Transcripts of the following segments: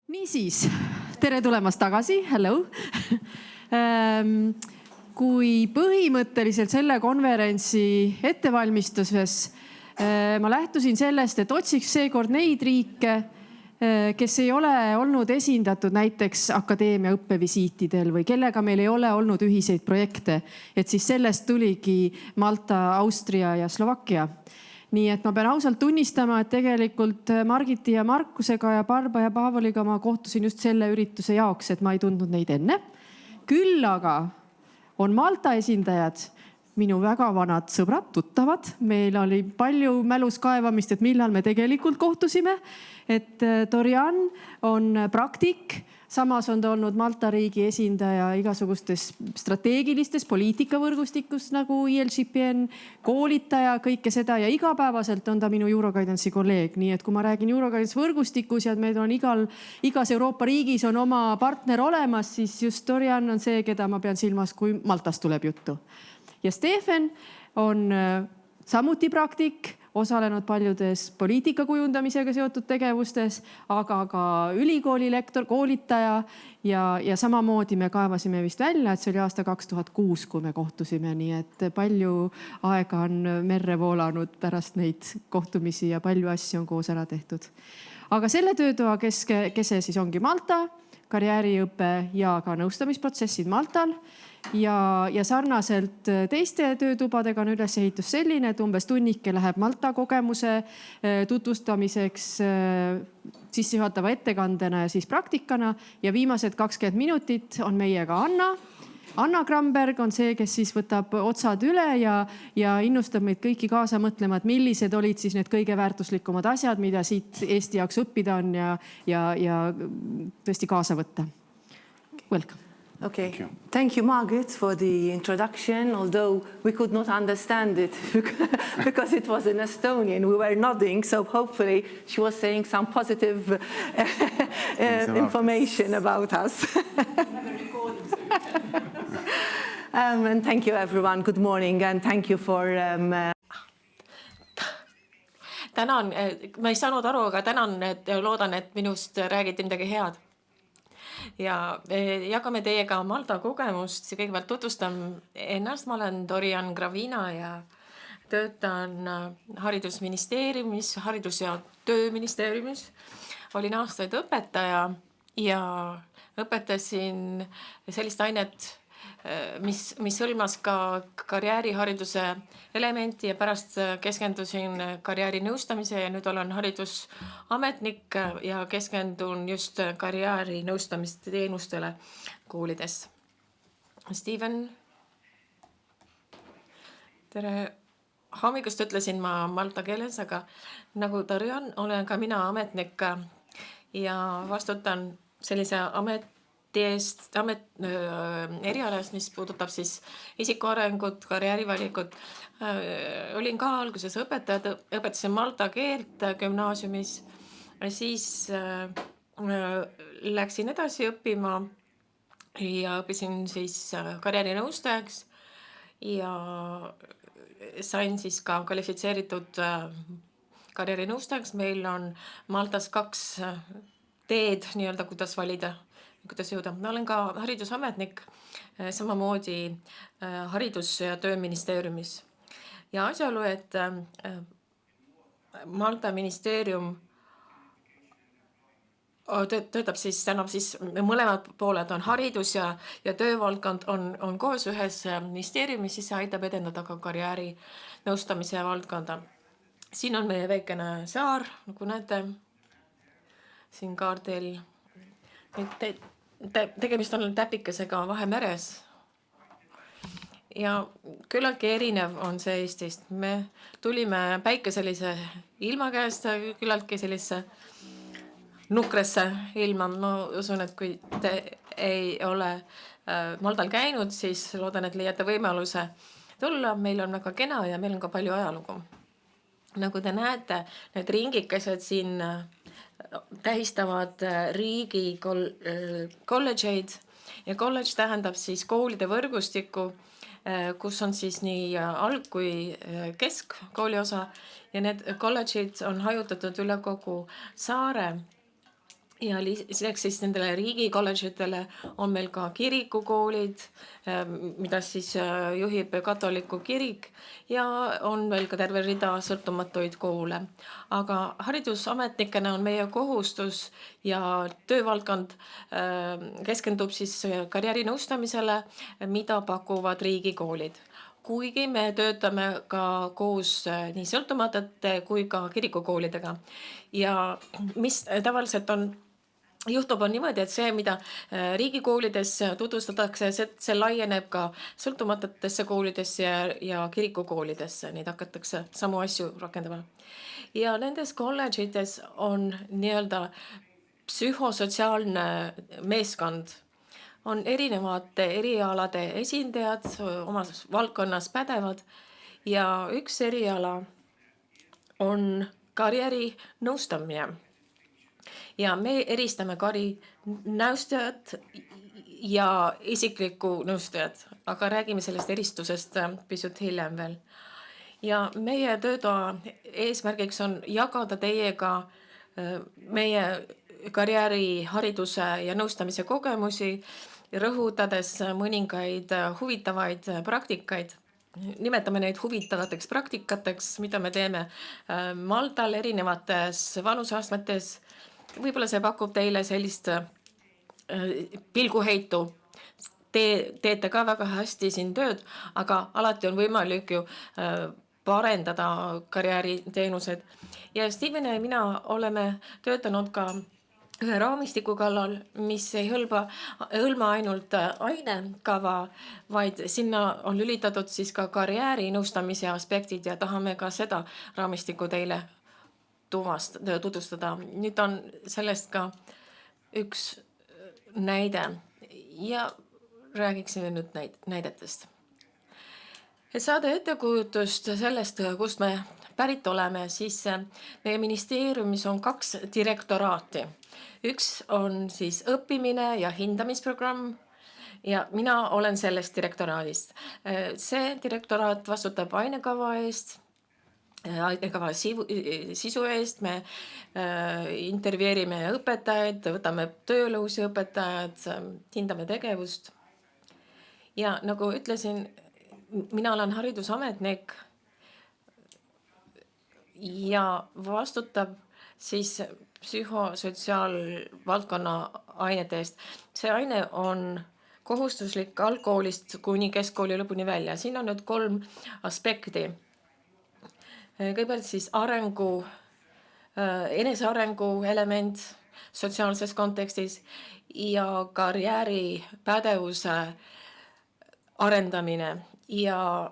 Niisiis, tere tulemast tagasi, hello. Kui põhimõtteliselt selle konverentsi ettevalmistuses ma lähtusin sellest, et otsiks seekord neid riike, kes ei ole olnud esindatud näiteks akadeemia õppevisiitidel või kellega meil ei ole olnud ühiseid projekte, et siis sellest tuligi Malta, Austria ja Slovakkia. Nii et ma pean ausalt tunnistama, et tegelikult Margiti ja Markusega ja Barba ja Paavoliga ma kohtusin just selle ürituse jaoks, et ma ei tundnud neid enne. Küll aga on Malta esindajad minu väga vanad sõbrad, tuttavad. Meil oli palju mälus kaevamist, et millal me tegelikult kohtusime. Et Dorian on praktik, samas on ta olnud Malta riigi esindaja igasugustes strateegilistes poliitikavõrgustikus nagu ILGPN, koolitaja, kõike seda ja igapäevaselt on ta minu Euroguidance'i kolleeg. Nii et kui ma räägin Euroguidance võrgustikus ja meil on igas Euroopa riigis on oma partner olemas, siis just Dorian on see, keda ma pean silmas, kui Maltast tuleb juttu. Ja Stefan on samuti praktik, osalenud paljudes poliitika kujundamisega seotud tegevustes, aga ka ülikooli lektor, koolitaja ja samamoodi me kaevasime vist välja, et see oli aasta 2006, kui me kohtusime, nii et palju aega on merre voolanud pärast neid kohtumisi ja palju asju on koos ära tehtud. Aga selle töötoa kese siis ongi Malta, karjääriõpe ja ka nõustamisprotsessid Maltal. Ja sarnaselt teiste töötubadega on ülesehitus selline, et umbes tunnike läheb Malta kogemuse tutvustamiseks sissejuhatava ettekandena ja siis praktikana. Ja viimased 20 minutit on meiega Anna. Anna Gramberg on see, kes siis võtab otsad üle ja innustab meid kõiki kaasa mõtlema, et millised olid siis need kõige väärtuslikumad asjad, mida siit Eesti jaoks õppida on ja tõesti kaasa võtta. Welcome. Okay. Thank you, Margaret, for the introduction, although we could not understand it because it was in Estonian. We were nodding, so hopefully she was saying some positive information about us. And thank you, everyone. Good morning, and thank you for... Tänan, ma ei saanud aru, aga tänan, et loodan, et minust räägiti midagi head. Ja jagame teiega Malta kogemust. Kõigepealt tutvustan ennast. Ma olen Dorian Gravina ja töötan haridusministeeriumis, haridus- ja tööministeeriumis. Olin aastaid õpetaja ja õpetasin sellist ainet, mis hõlmas ka karjäärihariduse elementi ja pärast keskendusin karjäärinõustamise ja nüüd olen haridusametnik ja keskendun just karjäärinõustamiste teenustele koolides. Steven, tere hommikust ütlesin ma malta keeles, aga nagu Dorian olen ka mina ametnik ja vastutan sellise erialast, mis puudutab siis isikuarengut, karjäärivalikut. Olin ka alguses õpetaja, õpetasin malta keelt gümnaasiumis. Siis läksin edasi õppima ja õppisin siis karjäärinõustajaks ja sain siis ka kvalifitseeritud karjäärinõustajaks. Meil on Maltas 2 teed nii-öelda, kuidas valida. Kuidas jõuda. Ma olen ka haridusametnik, samamoodi haridus- ja tööministeeriumis. Ja asjaolu, et Malta ministeerium töötab siis, mõlemad pooled on haridus ja töövaldkond on koos ühes ministeeriumis, siis see aitab edendada ka karjääri nõustamise valdkonda. Siin on meie väikene saar, nagu näete, siin kaardil. Tegemist on täpikesega Vahemeres ja küllaltki erinev on see Eestist. Me tulime päikeselise ilma käest küllaltki sellise nukresse ilma. Ma usun, et kui te ei ole Maltal käinud, siis loodan, et leiate võimaluse tulla. Meil on väga kena ja meil on ka palju ajalugu. Nagu te näete, need ringikesed siin tähistavad riigi kolledžeid ja kolledž tähendab siis koolide võrgustikku, kus on siis nii alg- kui keskkooli osa ja need kolledžid on hajutatud üle kogu saare ja lisaks siis nendele riigikolledžitele on meil ka kirikukoolid, mida siis juhib katoliku kirik ja on veel ka terve rida sõltumatuid koole. Aga haridusametnikena on meie kohustus ja töövaldkond keskendub siis karjäärinõustamisele, mida pakuvad riigikoolid. Kuigi me töötame ka koos nii sõltumatute kui ka kirikukoolidega ja mis tavaliselt juhtub on niimoodi, et see, mida riigikoolides tutvustatakse, see laieneb ka sõltumatutesse koolidesse ja kirikukoolidesse. Neid hakatakse samu asju rakendama. Ja nendes kolledžites on nii-öelda psühhosotsiaalne meeskond. On erinevate erialade esindajad, omas valdkonnas pädevad ja üks eriala on karjäärinõustamine. Ja me eristame nõustajat ja isiklikku nõustajat, aga räägime sellest eristusest pisut hiljem veel. Ja meie töötoa eesmärgiks on jagada teiega meie karjääri, hariduse ja nõustamise kogemusi, rõhutades mõningaid huvitavaid praktikaid. Nimetame neid huvitavateks praktikateks, mida me teeme Maltal erinevates vanuseastmetes. Võib-olla see pakub teile sellist pilguheitu. Te teete ka väga hästi siin tööd, aga alati on võimalik ju parendada karjääriteenused. Ja Steven ja mina oleme töötanud ka ühe raamistiku kallal, mis ei hõlma ainult ainekava, vaid sinna on lülitatud siis ka karjäärinõustamise aspektid ja tahame ka seda raamistikku teile tutvustada. Nüüd on sellest ka üks näide ja räägiksime nüüd näidetest. Et saada ettekujutust sellest, kust me pärit oleme, siis meie ministeeriumis on 2 direktoraati. Üks on siis õppimine ja hindamisprogramm ja mina olen sellest direktoraadist. See direktoraat vastutab ainekava eest, ainekava sisu eest, me intervjueerime õpetajaid, võtame töölõusi õpetajad, hindame tegevust. Ja nagu ütlesin, mina olen haridusametnik ja vastutab siis psühhosotsiaalvaldkonna ainete eest. See aine on kohustuslik algkoolist kuni keskkooli lõpuni välja. Siin on nüüd 3 aspekti. Kõigepealt siis enesearengu element sotsiaalses kontekstis ja karjääripädevuse arendamine ja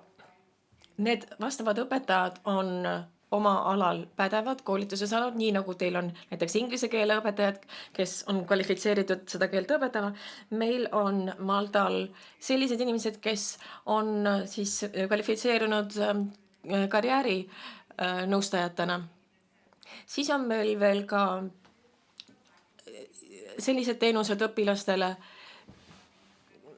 need vastavad õpetajad on oma alal pädevad, koolituses alal, nii nagu teil on näiteks inglise keele õpetajad, kes on kvalifitseeritud seda keelt õpetama. Meil on Maltal sellised inimesed, kes on siis kvalifitseerunud karjäärinõustajatena. Siis on meil veel ka sellised teenused õpilastele,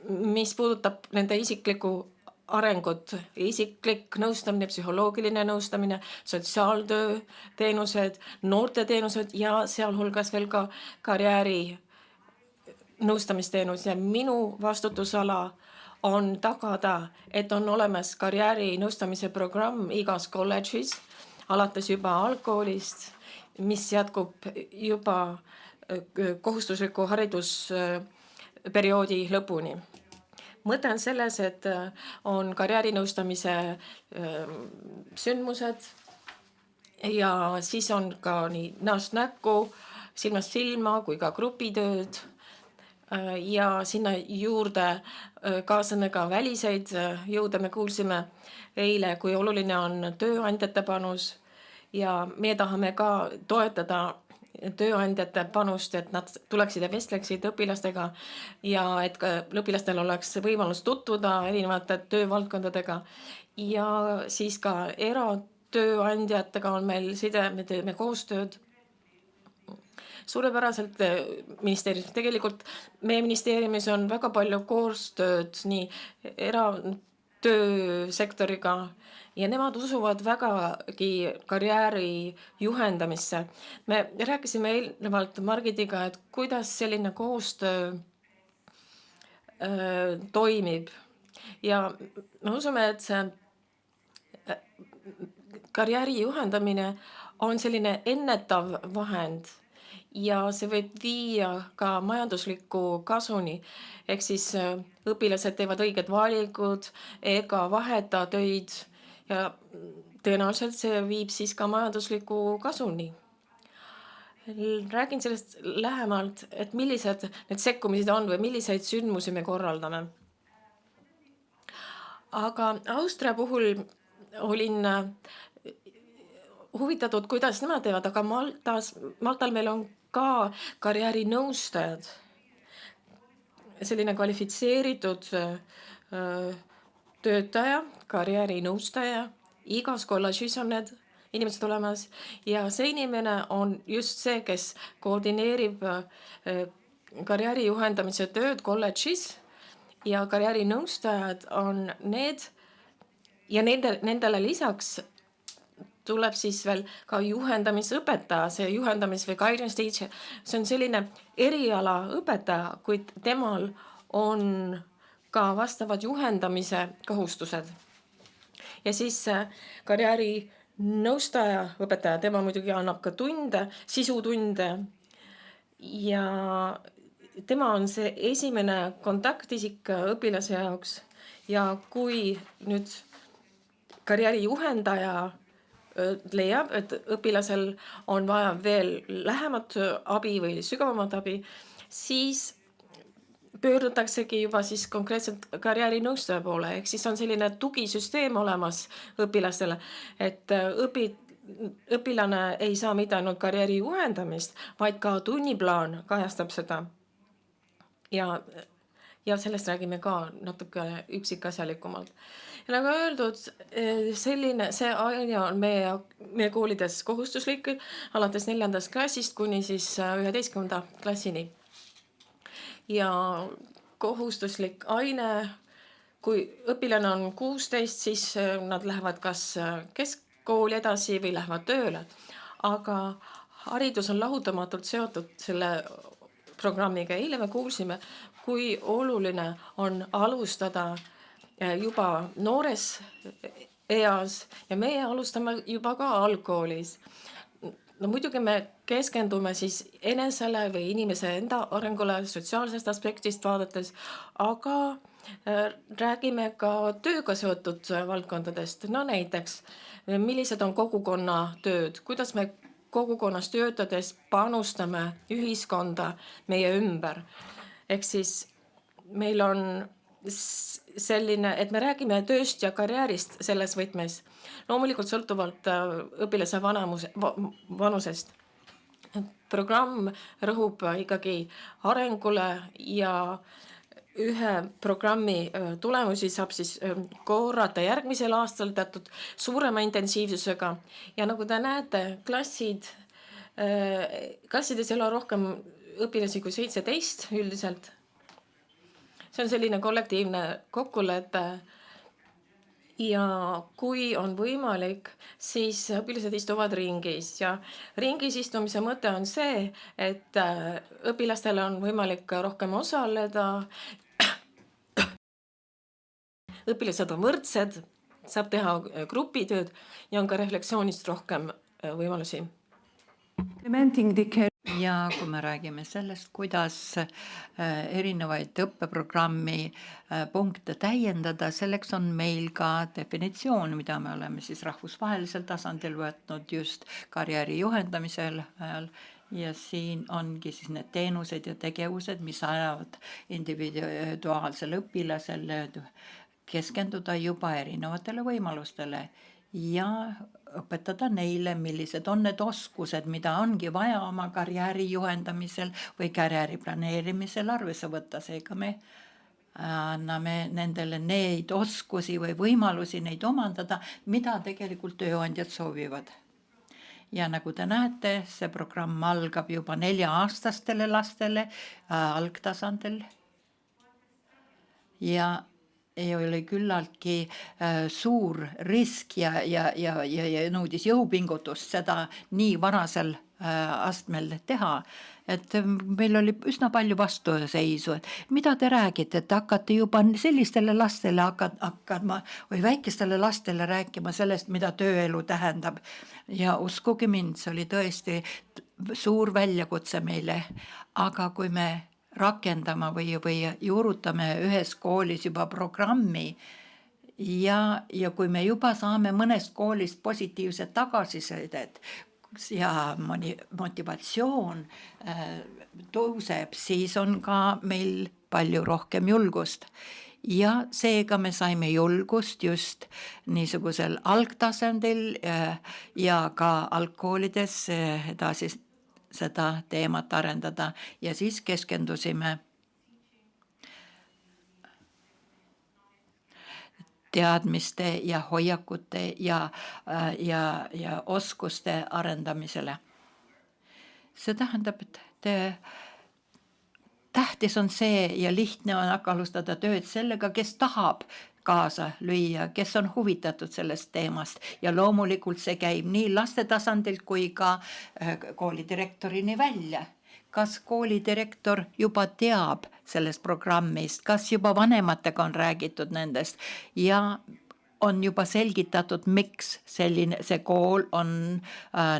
mis puudutab nende isiklikku arengut, isiklik nõustamine, psühholoogiline nõustamine, sotsiaaltöö teenused, noorteteenused ja sealhulgas veel ka karjääri nõustamisteenus. Ja minu vastutusala on tagada, et on olemas karjääri nõustamise programm igas kolledžis, alates juba algkoolist, mis jätkub juba kohustusliku haridusperioodi lõpuni. Mõte on selles, et on karjäärinõustamise sündmused ja siis on ka nii näost näkku, silmast silma kui ka grupitööd ja sinna juurde kaasame ka väliseid jõude. Me kuulsime eile, kui oluline on tööandjate panus ja me tahame ka toetada tööandjate panust, et nad tuleksid ja vestleksid õpilastega ja et ka õpilastel oleks võimalus tutvuda erinevate töövaldkondadega ja siis ka eratööandjatega on meil side, me teeme koostööd suurepäraselt ministeeriumis. Tegelikult meie ministeeriumis on väga palju koostööd nii töösektoriga ja nemad usuvad vägagi karjääri juhendamisse. Me rääkisime eelnevalt Margitiga, et kuidas selline koostöö toimib ja me usume, et see karjääri juhendamine on selline ennetav vahend ja see võib viia ka majandusliku kasuni. Ehk siis õpilased teevad õiged valikud ega vaheta töid ja tõenäoliselt see viib siis ka majandusliku kasuni. Räägin sellest lähemalt, et millised need sekkumised on või milliseid sündmusi me korraldame. Aga Austria puhul olin huvitatud, kuidas nemad teevad, aga Maltal meil on ka karjäärinõustajad. Selline kvalifitseeritud töötaja, karjäärinõustaja, igas kolledžis on need inimesed olemas ja see inimene on just see, kes koordineerib karjääri juhendamise tööd kolledžis ja karjäärinõustajad on need ja nendele lisaks tuleb siis veel ka juhendamisõpetaja, see juhendamis- või guidance teacher. See on selline erialaõpetaja, kuid temal on ka vastavad juhendamise kohustused. Ja siis karjäärinõustaja õpetaja, tema muidugi annab ka tunde, sisutunde ja tema on see esimene kontaktisik õpilase jaoks ja kui nüüd karjäärijuhendaja leiab, et õpilasel on vaja veel lähemat abi või sügavamat abi, siis pöördutaksegi juba siis konkreetselt karjäärinõustaja poole, ehk siis on selline tugisüsteem olemas õpilastele, et õpilane ei saa mitte ainult karjääri juhendamist, vaid ka tunniplaan kajastab seda. Ja sellest räägime ka natuke üksikasjalikumalt. Ja nagu öeldud, see aine on meie koolides kohustuslik alates 4. klassist kuni siis 11. klassini. Ja kohustuslik aine, kui õpilane on 16, siis nad lähevad kas keskkooli edasi või lähevad tööle. Aga haridus on lahutamatult seotud selle programmiga. Eile me kuulsime, kui oluline on alustada juba noores eas ja meie alustame juba ka algkoolis. No muidugi me keskendume siis enesele või inimese enda arengule sotsiaalsest aspektist vaadates, aga räägime ka tööga seotud valdkondadest. No näiteks, millised on kogukonna tööd, kuidas me kogukonnas töötades panustame ühiskonda meie ümber. Ehk siis meil on selline, et me räägime tööst ja karjäärist selles võtmes. Loomulikult sõltuvalt õpilase vanusest. Programm rõhub ikkagi arengule ja ühe programmi tulemusi saab siis korrata järgmisel aastal teatud suurema intensiivsusega. Ja nagu te näete, klassides ei ole rohkem õpilasi kui 17 üldiselt. See on selline kollektiivne kokkulepe ja kui on võimalik, siis õpilased istuvad ringis ja ringis istumise mõte on see, et õpilastel on võimalik rohkem osaleda. Õpilased on võrdsed, saab teha grupitööd ja on ka refleksioonist rohkem võimalusi. Ja kui me räägime sellest, kuidas erinevaid õppeprogrammi punkte täiendada, selleks on meil ka definitsioon, mida me oleme siis rahvusvahelisel tasandil võtnud just karjääri juhendamisel ajal. Ja siin ongi siis need teenused ja tegevused, mis ajavad individuaalsel õpilasel keskenduda juba erinevatele võimalustele ja õpetada neile, millised on need oskused, mida ongi vaja oma karjääri juhendamisel või karjääri planeerimisel arvesse võtta. Seega me anname nendele neid oskusi või võimalusi neid omandada, mida tegelikult tööandjad soovivad. Ja nagu te näete, see programm algab juba 4-aastastele lastele algtasandil. Ja ei oli küllaltki suur risk ja nõudis jõupingutust seda nii varasel astmel teha, et meil oli üsna palju vastuseisu, et mida te räägite, et hakkate juba sellistele lastele hakkama või väikestele lastele rääkima sellest, mida tööelu tähendab. Ja uskuge mind, see oli tõesti suur väljakutse meile, aga kui me rakendama või juurutame ühes koolis juba programmi ja kui me juba saame mõnest koolist positiivset tagasisidet ja motivatsioon tõuseb, siis on ka meil palju rohkem julgust. Ja seega me saime julgust just niisugusel algtasandil ja ka algkoolides edasi seda teemat arendada ja siis keskendusime teadmiste ja hoiakute ja oskuste arendamisele. See tähendab, et tähtis on see ja lihtne on alustada tööd sellega, kes tahab kaasa lüüa, kes on huvitatud sellest teemast ja loomulikult see käib nii laste tasandilt kui ka koolidirektorini välja. Kas koolidirektor juba teab sellest programmist, kas juba vanematega on räägitud nendest ja on juba selgitatud, miks see kool on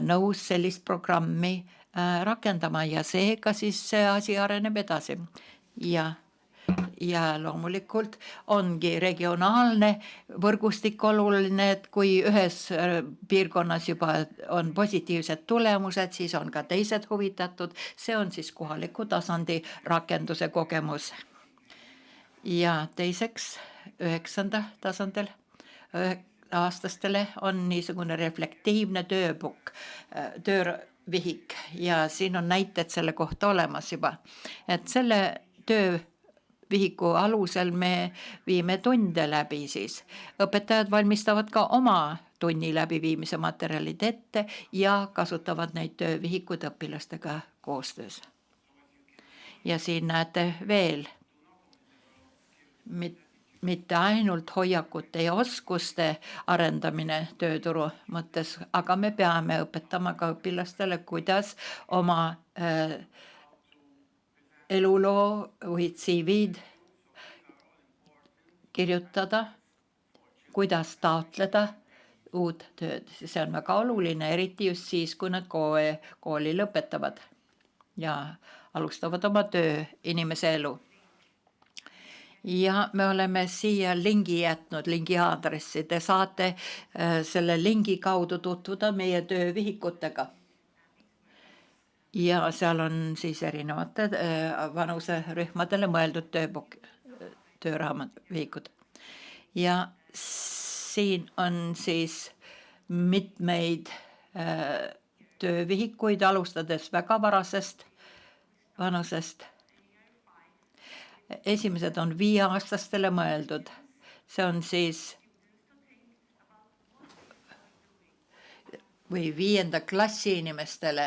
nõus sellist programmi rakendama ja seega siis see asi areneb edasi. Ja loomulikult ongi regionaalne võrgustik oluline, et kui ühes piirkonnas juba on positiivsed tulemused, siis on ka teised huvitatud. See on siis kohaliku tasandi rakenduse kogemus. Ja teiseks 9. tasandil aastastele on niisugune reflektiivne töövihik ja siin on näited selle kohta olemas juba. Et selle töövihiku alusel me viime tunde läbi siis. Õpetajad valmistavad ka oma tunni läbiviimise materjalid ette ja kasutavad neid töövihikud õpilastega koostöös. Ja siin näete veel mitte ainult hoiakute ja oskuste arendamine tööturu mõttes, aga me peame õpetama ka õpilastele, kuidas oma eluloo või CV-d kirjutada, kuidas taotleda uut tööd. See on väga oluline, eriti just siis, kui nad kooli lõpetavad ja alustavad oma töö inimese elu. Ja me oleme siia lingi jätnud, lingi aadressi. Te saate selle lingi kaudu tutvuda meie töövihikutega. Ja seal on siis erinevate vanuserühmadele mõeldud tööraamatvihikud. Ja siin on siis mitmeid töövihikuid alustades väga varasest vanusest. Esimesed on 5-aastastele mõeldud. See on siis või 5. klassi inimestele,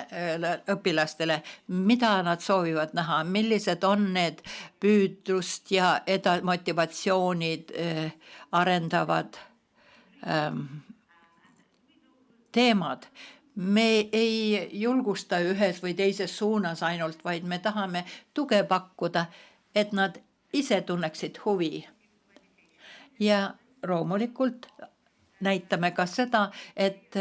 õpilastele, mida nad soovivad näha, millised on need püüdlust ja motivatsioonid arendavad teemad. Me ei julgusta ühes või teises suunas ainult, vaid me tahame tuge pakkuda, et nad ise tunneksid huvi. Ja loomulikult näitame ka seda, et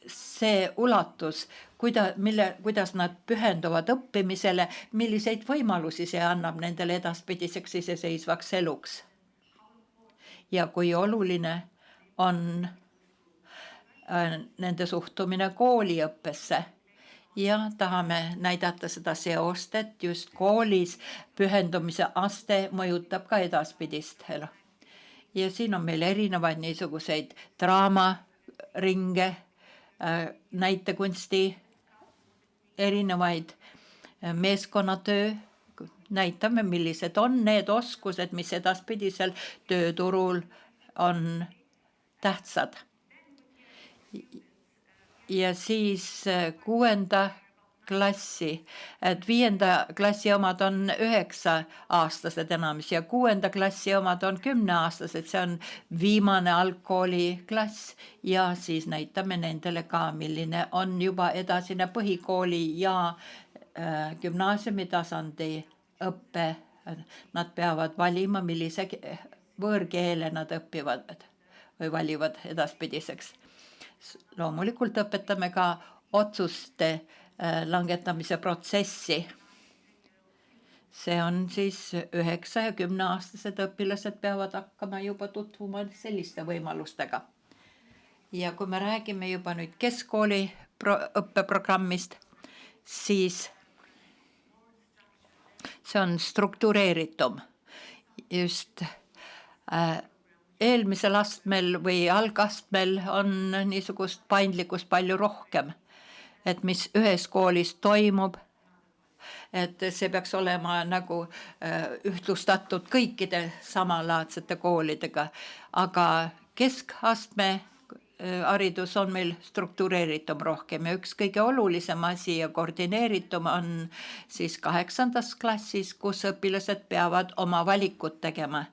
see ulatus, kuidas nad pühenduvad õppimisele, milliseid võimalusi see annab nendele edaspidiseks iseseisvaks eluks. Ja kui oluline on nende suhtumine kooliõppesse. Ja tahame näidata seda seost, et just koolis pühendumise aste mõjutab ka edaspidist elu. Ja siin on meil erinevaid niisuguseid draamaringe, näitekunsti, erinevaid meeskonnatöö. Näitame, millised on need oskused, mis edaspidisel tööturul on tähtsad. Ja siis 6. klassi, et 5. klassi omad on 9-aastased enamus ja 6. klassi omad on 10-aastased, see on viimane algkooli klass ja siis näitame nendele ka, milline on juba edasine põhikooli ja gümnaasiumi tasandi õppe. Nad peavad valima, millise võõrkeele nad õpivad või valivad edaspidiseks. Loomulikult õpetame ka otsuste langetamise protsessi. See on siis 9- ja 10-aastased õpilased peavad hakkama juba tutvuma selliste võimalustega. Ja kui me räägime juba nüüd keskkooli õppeprogrammist, siis see on struktureeritum. Just eelmisel astmel või algastmel on niisugust paindlikkust palju rohkem, et mis ühes koolis toimub, et see peaks olema nagu ühtlustatud kõikide samalaadsete koolidega, aga keskastme haridus on meil struktureeritum rohkem ja üks kõige olulisem asi ja koordineeritum on siis 8. klassis, kus õpilased peavad oma valikut tegema.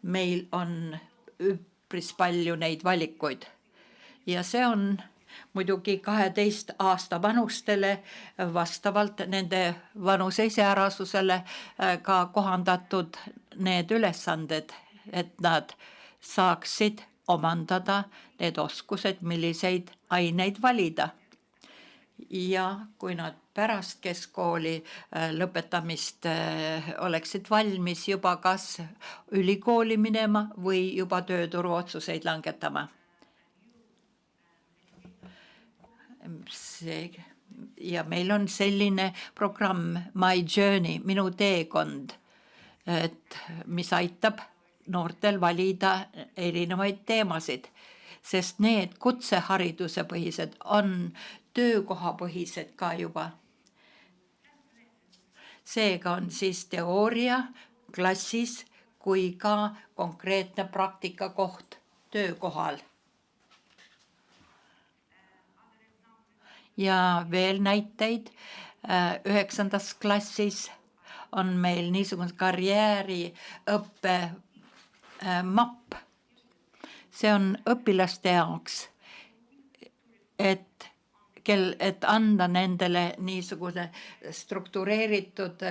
Meil on üpris palju neid valikuid ja see on muidugi 12 aasta vanustele vastavalt nende vanuse iseärasusele ka kohandatud need ülesanded, et nad saaksid omandada need oskused, milliseid aineid valida. Ja kui nad pärast keskkooli lõpetamist oleksid valmis juba kas ülikooli minema või juba tööturu otsuseid langetama. Ja meil on selline programm My Journey, minu teekond, et mis aitab noortel valida erinevaid teemasid, sest need kutsehariduse põhised on töökohapõhised ka juba. Seega on siis teooria klassis kui ka konkreetne praktikakoht töökohal. Ja veel näiteid 9. klassis on meil niisugune karjääriõppe mapp. See on õpilaste jaoks, et anda nendele niisugune struktureeritud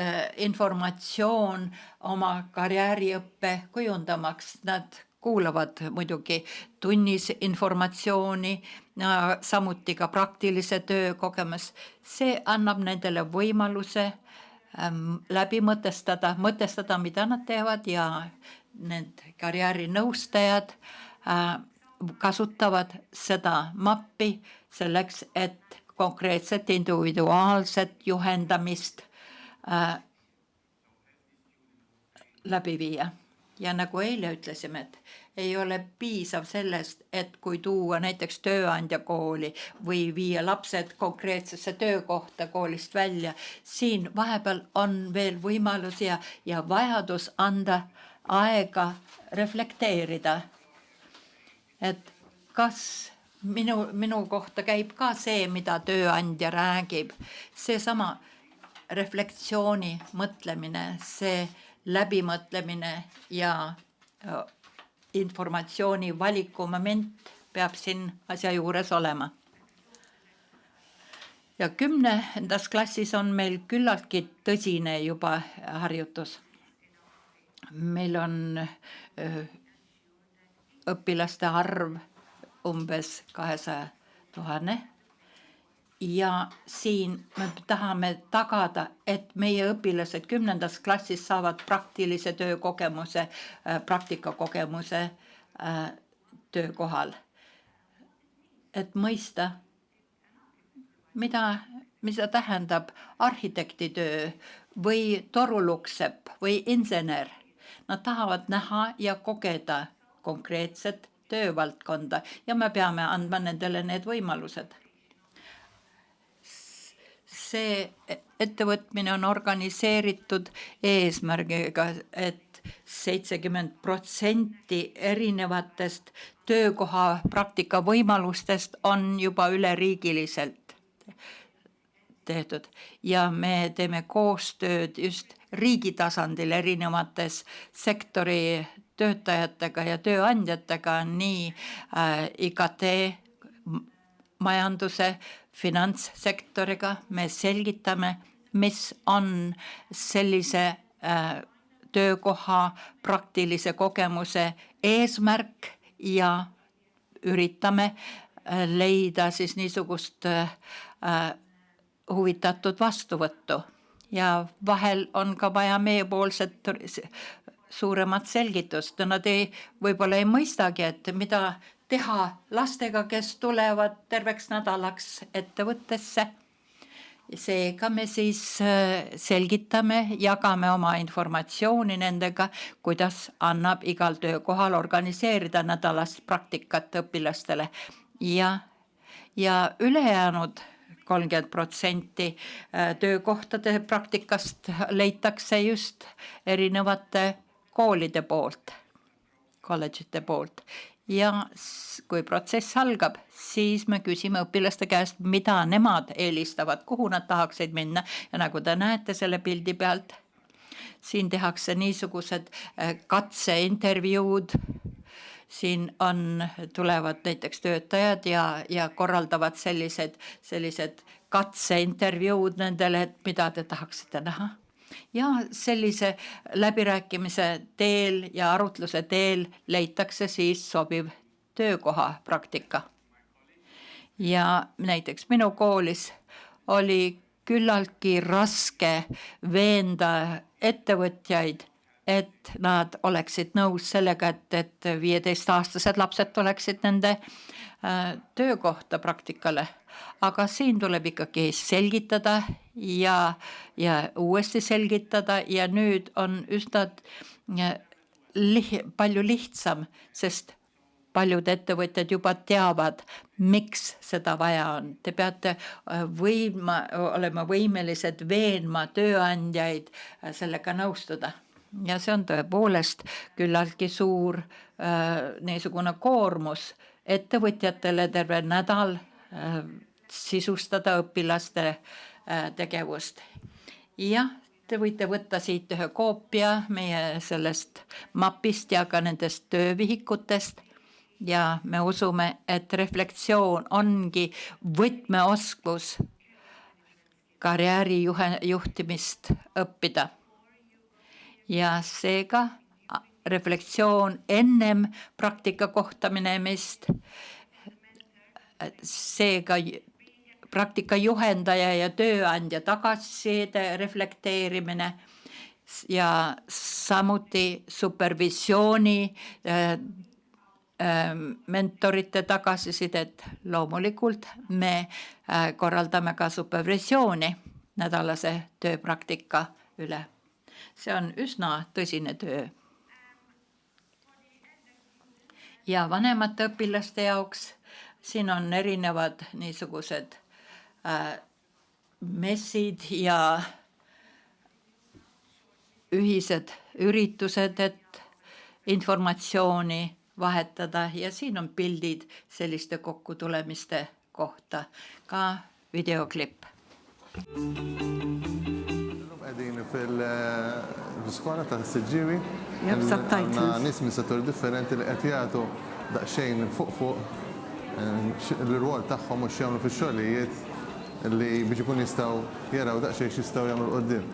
informatsioon oma karjääriõppe kujundamaks. Nad kuulavad muidugi tunnis informatsiooni, samuti ka praktilise töö kogemus. See annab nendele võimaluse läbi mõtestada, mida nad teevad ja need karjäärinõustajad kasutavad seda mappi selleks, et konkreetset individuaalset juhendamist läbi viia. Ja nagu eile ütlesime, et ei ole piisav sellest, et kui tuua näiteks tööandja kooli või viia lapsed konkreetsesse töökohta koolist välja, siin vahepeal on veel võimalus ja vajadus anda aega reflekteerida, et kas minu kohta käib ka see, mida tööandja räägib. Seesama reflektsiooni mõtlemine, see läbimõtlemine ja informatsiooni valiku moment peab siin asja juures olema. Ja 10. klassis on meil küllaltki tõsine juba harjutus. Meil on õpilaste arv umbes 200 000 ja siin me tahame tagada, et meie õpilased 10. klassis saavad praktilise töökogemuse, praktikakogemuse töökohal. Et mõista, mida tähendab arhitektitöö või torulukksepp või insener. Nad tahavad näha ja kogeda konkreetset töövaldkonda ja me peame andma nendele need võimalused. See ettevõtmine on organiseeritud eesmärgiga, et 70% erinevatest töökoha praktika võimalustest on juba üleriigiliselt tehtud ja me teeme koostööd just riigi tasandil erinevates sektori töötajatega ja tööandjatega, nii IKT, majanduse, finantssektoriga. Me selgitame, mis on sellise töökoha praktilise kogemuse eesmärk ja üritame leida siis niisugust huvitatud vastuvõttu. Ja vahel on ka vaja meiepoolset suuremat selgitust. Nad võib-olla ei mõistagi, et mida teha lastega, kes tulevad terveks nädalaks ettevõttesse. Seega me siis selgitame, jagame oma informatsiooni nendega, kuidas annab igal töökohal organiseerida nädalast praktikat õpilastele. Ja ülejäänud 30% töökohtade praktikast leitakse just erinevate koolide poolt, kolledžite poolt. Ja kui protsess algab, siis me küsime õpilaste käest, mida nemad eelistavad, kuhu nad tahaksid minna. Ja nagu te näete selle pildi pealt, siin tehakse niisugused katseintervjuud. Siin tulevad näiteks töötajad ja korraldavad sellised katseintervjuud nendele, et mida te tahaksite näha. Ja sellise läbirääkimise teel ja arutluse teel leitakse siis sobiv töökoha praktika. Ja näiteks minu koolis oli küllaltki raske veenda ettevõtjaid, et nad oleksid nõus sellega, et 15-aastased lapsed oleksid nende töökohta praktikale. Aga siin tuleb ikkagi selgitada ja uuesti selgitada ja nüüd on üsna palju lihtsam, sest paljud ettevõtjad juba teavad, miks seda vaja on. Te peate olema võimelised veenma tööandjaid sellega nõustuda. Ja see on tõepoolest küllaltki suur niisugune koormus ettevõtjatele terve nädal sisustada õpilaste tegevust. Ja te võite võtta siit ühe koopia meie sellest mapist ja ka nendest töövihikutest. Ja me usume, et reflektsioon ongi võtmeoskus karjääri juhtimist õppida. Ja seega reflektsioon ennem praktika kohta minemist, seega praktika juhendaja ja tööandja tagasiside reflekteerimine ja samuti supervisiooni mentorite tagasisidet. Loomulikult me korraldame ka supervisiooni nädalase tööpraktika üle. See on üsna tõsine töö. Ja vanemate õpilaste jaoks siin on erinevad niisugused messid ja ühised üritused, et informatsiooni vahetada ja siin on pildid selliste kokkutulemiste kohta, ka videoklipp. Għedin fil-skola ta' s-sġiwi, subtitles. nis minn settur differenti li għetijatu daqxejn fuq l-rwol taħħom u xjamlu fil-xolijiet li biex ikun jistaw jaraw daqxej xistaw jamlu l-qoddim.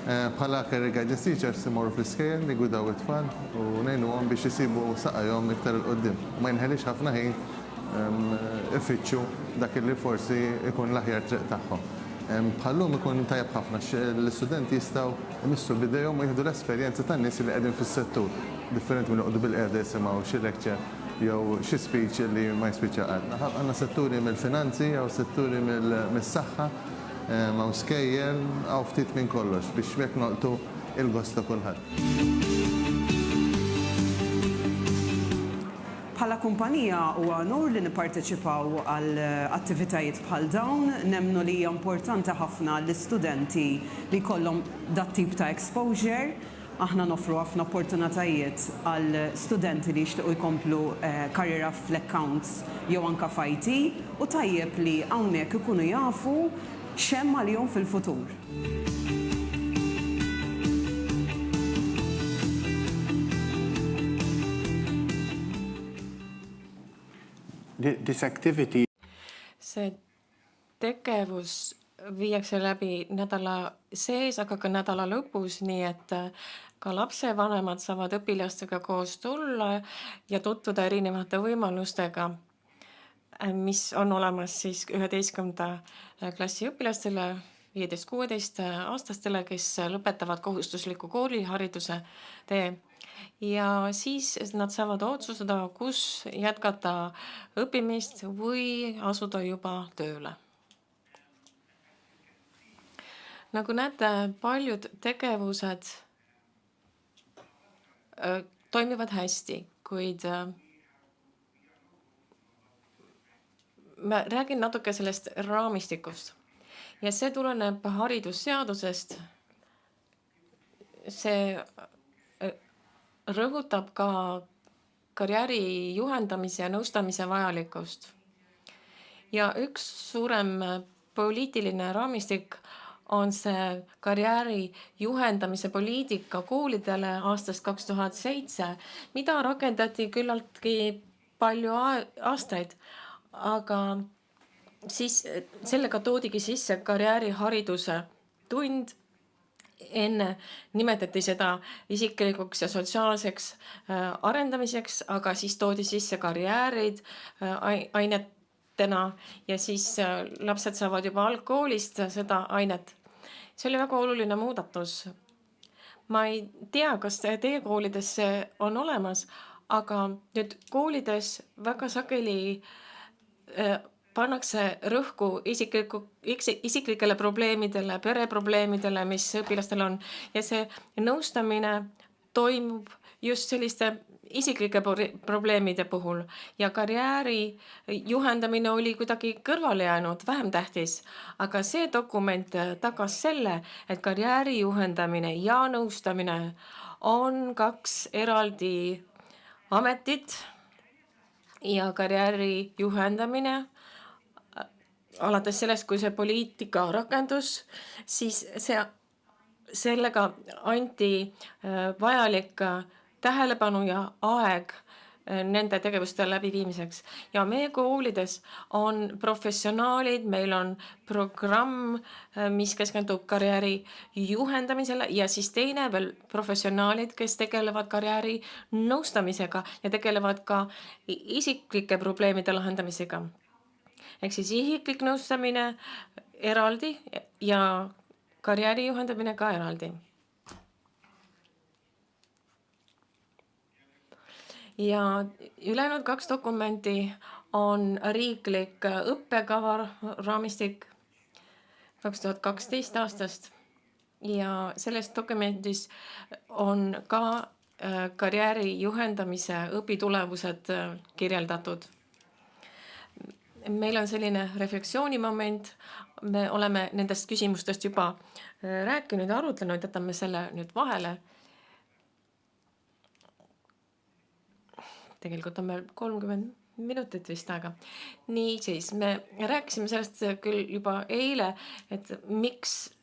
Bħala career guidance teachers imorru fl-iskejl li gudaw it-tfal u nejnu għom biex jisibu saqajom iktar l-qoddim. Ma jinħelix ħafna ħin ifittxu dak li forsi ikun l-aħjar triq tagħhom. Bħallum ikun tajab ħafna l-studenti jistaw imissu bidejhom u jieħdu l-esperjenza tan-nies li qegħdin fis-settur. Differenti minn qogħdu bil-qiegħda jisimgħu xi lecture jew xi speech li ma jispiċċa qatt. Għandna setturi mill-finanzi jew setturi mis-saħħa ma' skejjel għaw ftit minn kollox biex mek noqtu il-gosta kulħadd. Bħala kumpanija huwa onur li nipparteċipaw għal attivitajiet bħal dawn, nemnu li hija importanti ħafna l-istudenti li jkollhom dat tip ta' exposure. Aħna nofru ħafna opportunitajiet għal studenti li jixtiequ jkomplu karriera fl-accounts jew anke f'IT u tajjeb li hawnhekk ikunu jafu xemma li jom fil-futur. This activity see tegevus viiakse läbi nädala sees, aga ka nädala lõpus, nii et ka lapsevanemad saavad õpilastega koos tulla ja tutvuda erinevate võimalustega, mis on olemas siis 11. klassi õpilastele, 15-16 aastastele, kes lõpetavad kohustusliku koolihariduse tee. Ja siis nad saavad otsustada, kus jätkata õppimist või asuda juba tööle. Nagu näete, paljud tegevused toimivad hästi, kuid ma räägin natuke sellest raamistikust. Ja see tuleneb haridusseadusest. See rõhutab ka karjääri juhendamise ja nõustamise vajalikkust. Ja üks suurem poliitiline raamistik on see karjääri juhendamise poliitika koolidele aastast 2007, mida rakendati küllaltki palju aastaid, aga siis sellega toodigi sisse karjäärihariduse tund. Enne nimetati seda isiklikuks ja sotsiaalseks arendamiseks, aga siis toodi sisse karjäärid ainetena ja siis lapsed saavad juba algkoolist seda ainet. See oli väga oluline muudatus. Ma ei tea, kas teie koolides see on olemas, aga nüüd koolides väga sageli pannakse rõhku isiklikele probleemidele, pereprobleemidele, mis õpilastel on. Ja see nõustamine toimub just selliste isiklike probleemide puhul. Ja karjääri juhendamine oli kuidagi kõrvale jäänud, vähem tähtis. Aga see dokument tagas selle, et karjääri juhendamine ja nõustamine on 2 eraldi ametit ja karjääri juhendamine alates sellest, kui see poliitika rakendus, siis sellega anti vajalik tähelepanu ja aeg nende tegevuste läbiviimiseks. Ja meie koolides on professionaalid, meil on programm, mis keskendub karjääri juhendamisele ja siis teine veel professionaalid, kes tegelevad karjääri nõustamisega ja tegelevad ka isiklike probleemide lahendamisega. Ehk siis isiklik nõustamine eraldi ja karjääri juhendamine ka eraldi. Ja ülejäänud 2 dokumenti on riiklik õppekava raamistik 2012 aastast ja selles dokumendis on ka karjääri juhendamise õpitulemused kirjeldatud. Meil on selline refleksioonimoment, me oleme nendest küsimustest juba rääkinud ja arutlenud, jätame selle nüüd vahele. Tegelikult on meil 30 minutit vist aega. Nii siis, me rääkisime sellest küll juba eile, et miks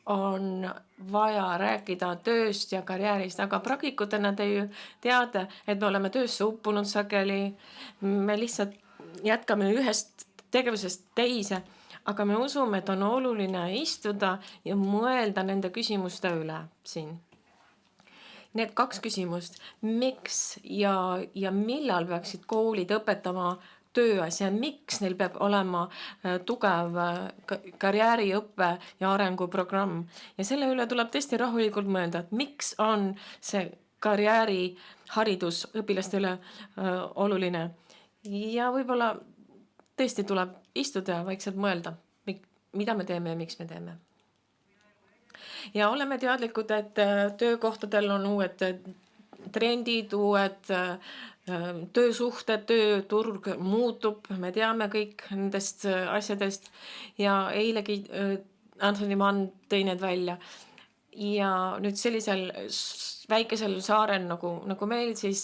on vaja rääkida tööst ja karjäärist, aga praktikutena te ju teate, et me oleme töösse uppunud sageli, me lihtsalt jätkame ühest tegevusest teise, aga me usume, et on oluline istuda ja mõelda nende küsimuste üle siin. Need 2 küsimust, miks ja millal peaksid koolid õpetama tööasja, miks neil peab olema tugev karjääriõppe ja arenguprogramm. Ja selle üle tuleb tõesti rahulikult mõelda, et miks on see karjääriharidus õpilastele oluline. Ja võib-olla tõesti tuleb istuda ja vaikselt mõelda, mida me teeme ja miks me teeme. Ja oleme teadlikud, et töökohtadel on uued trendid, uued töösuhted, tööturg muutub, me teame kõik nendest asjadest ja eilegi Anthony Mann tõi need välja. Ja nüüd sellisel väikesel saarel nagu meil, siis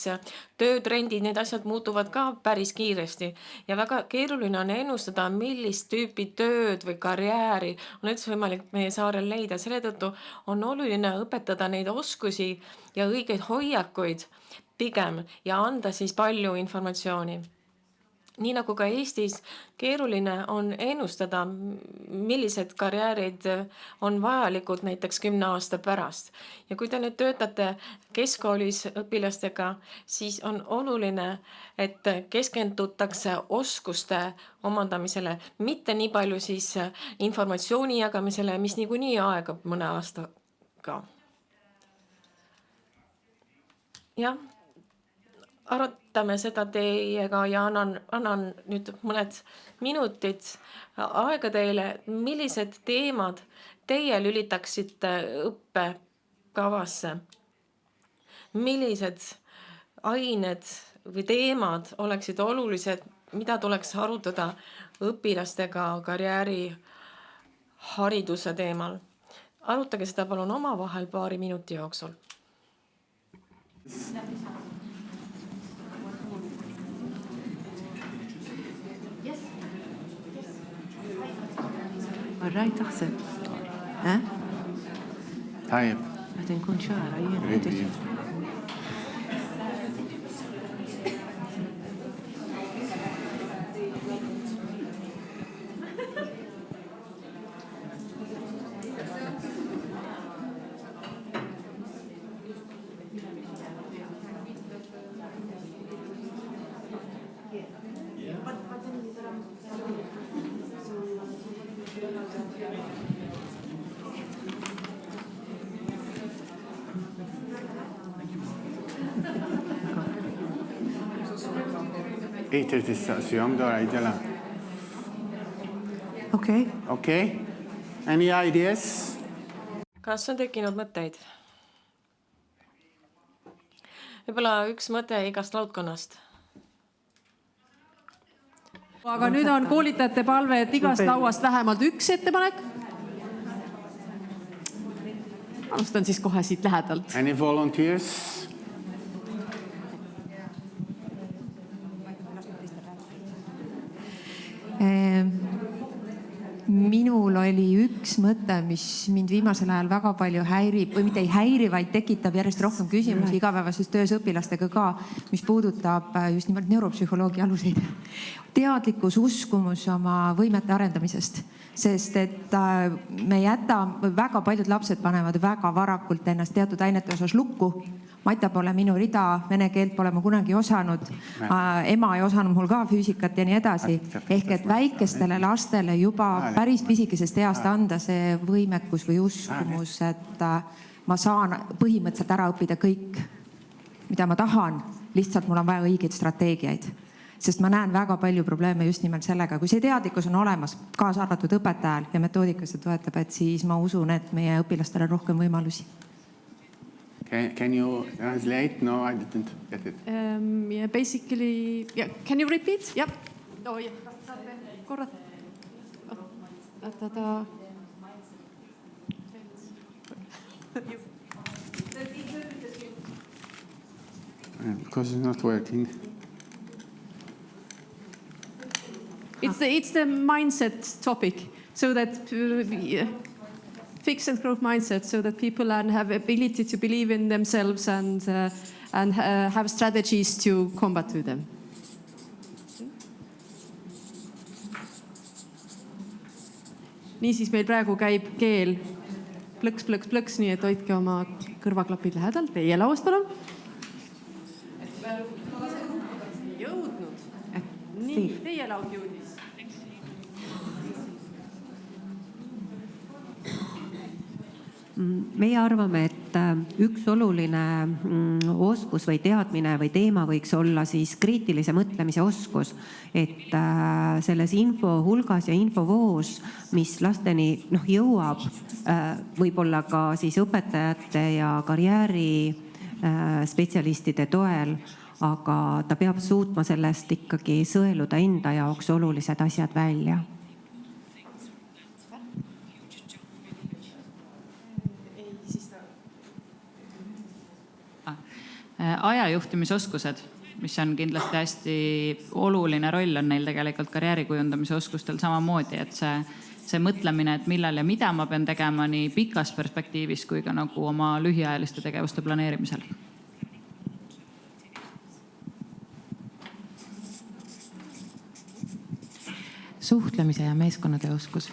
töötrendid, need asjad muutuvad ka päris kiiresti ja väga keeruline on ennustada, millist tüüpi tööd või karjääri on üldse võimalik meie saarel leida. Selle tõttu on oluline õpetada neid oskusi ja õigeid hoiakuid pigem ja anda siis palju informatsiooni. Nii nagu ka Eestis, keeruline on ennustada, millised karjäärid on vajalikud näiteks 10 aasta pärast. Ja kui te nüüd töötate keskkoolis õpilastega, siis on oluline, et keskendutakse oskuste omandamisele, mitte nii palju siis informatsiooni jagamisele, mis niikuinii aegab mõne aastaga. Jah. Arutame seda teiega ja annan nüüd mõned minutid aega teile, millised teemad teie lülitaksite õppekavasse. Millised ained või teemad oleksid olulised, mida tuleks arutada õpilastega karjääri hariduse teemal. Arutage seda palun omavahel paari minuti jooksul. Marraj taħseb? Tajjeb. Għat nkun ċara jien. Ejtir tistaqsijom dwar għajdela. Okay. Okay? Any ideas? Kas on tekkinud mõtteid? Võib-olla üks mõte igast laudkonnast. Aga nüüd on koolitajate palve, et igast lauast vähemalt üks ettepanek. Alustan siis kohe siit lähedalt. Any volunteers? Minul oli üks mõte, mis mind viimasel ajal väga palju häirib või mitte ei häiri, vaid tekitab järjest rohkem küsimusi igapäevases töös õpilastega ka, mis puudutab just nimelt neuropsühholoogia aluseid. Teadlikkus, uskumus oma võimete arendamisest, sest et me jätame, väga paljud lapsed panevad väga varakult ennast teatud ainete osas lukku. Mata pole minu rida, vene keelt pole ma kunagi osanud, ema ei osanud mul ka füüsikat ja nii edasi. Ehk et väikestele lastele juba päris pisikesest east anda see võimekus või uskumus, et ma saan põhimõtteliselt ära õppida kõik, mida ma tahan, lihtsalt mul on vaja õigeid strateegiaid. Sest ma näen väga palju probleeme just nimelt sellega, kui see teadlikkus on olemas, kaasa arvatud õpetajal ja metoodikas see toetab, et siis ma usun, et meie õpilastele rohkem võimalusi. Can you translate? No, I didn't get it. Yeah, basically, yeah. Can you repeat? Yep. Oh, yeah. Korra. Because it's not working. It's the mindset topic, so that fixed and growth mindset, so that people have ability to believe in themselves and have strategies to combat with them. Niisiis meil praegu käib keel plõks, plõks, plõks, nii et hoidke oma kõrvaklapid lähedal. Teie lauast palun. Jõudnud. Nii, teie laud jõudis. Meie arvame, et üks oluline oskus või teadmine või teema võiks olla siis kriitilise mõtlemise oskus, et selles info hulgas ja infovoos, mis lasteni jõuab, võib-olla ka siis õpetajate ja karjääri spetsialistide toel, aga ta peab suutma sellest ikkagi sõeluda enda jaoks olulised asjad välja. Ajajuhtimisoskused, mis on kindlasti hästi oluline roll, on neil tegelikult karjäärikujundamise oskustel samamoodi, et see mõtlemine, et millal ja mida ma pean tegema nii pikas perspektiivis kui ka nagu oma lühiajaliste tegevuste planeerimisel. Suhtlemise ja meeskonnatöö oskus.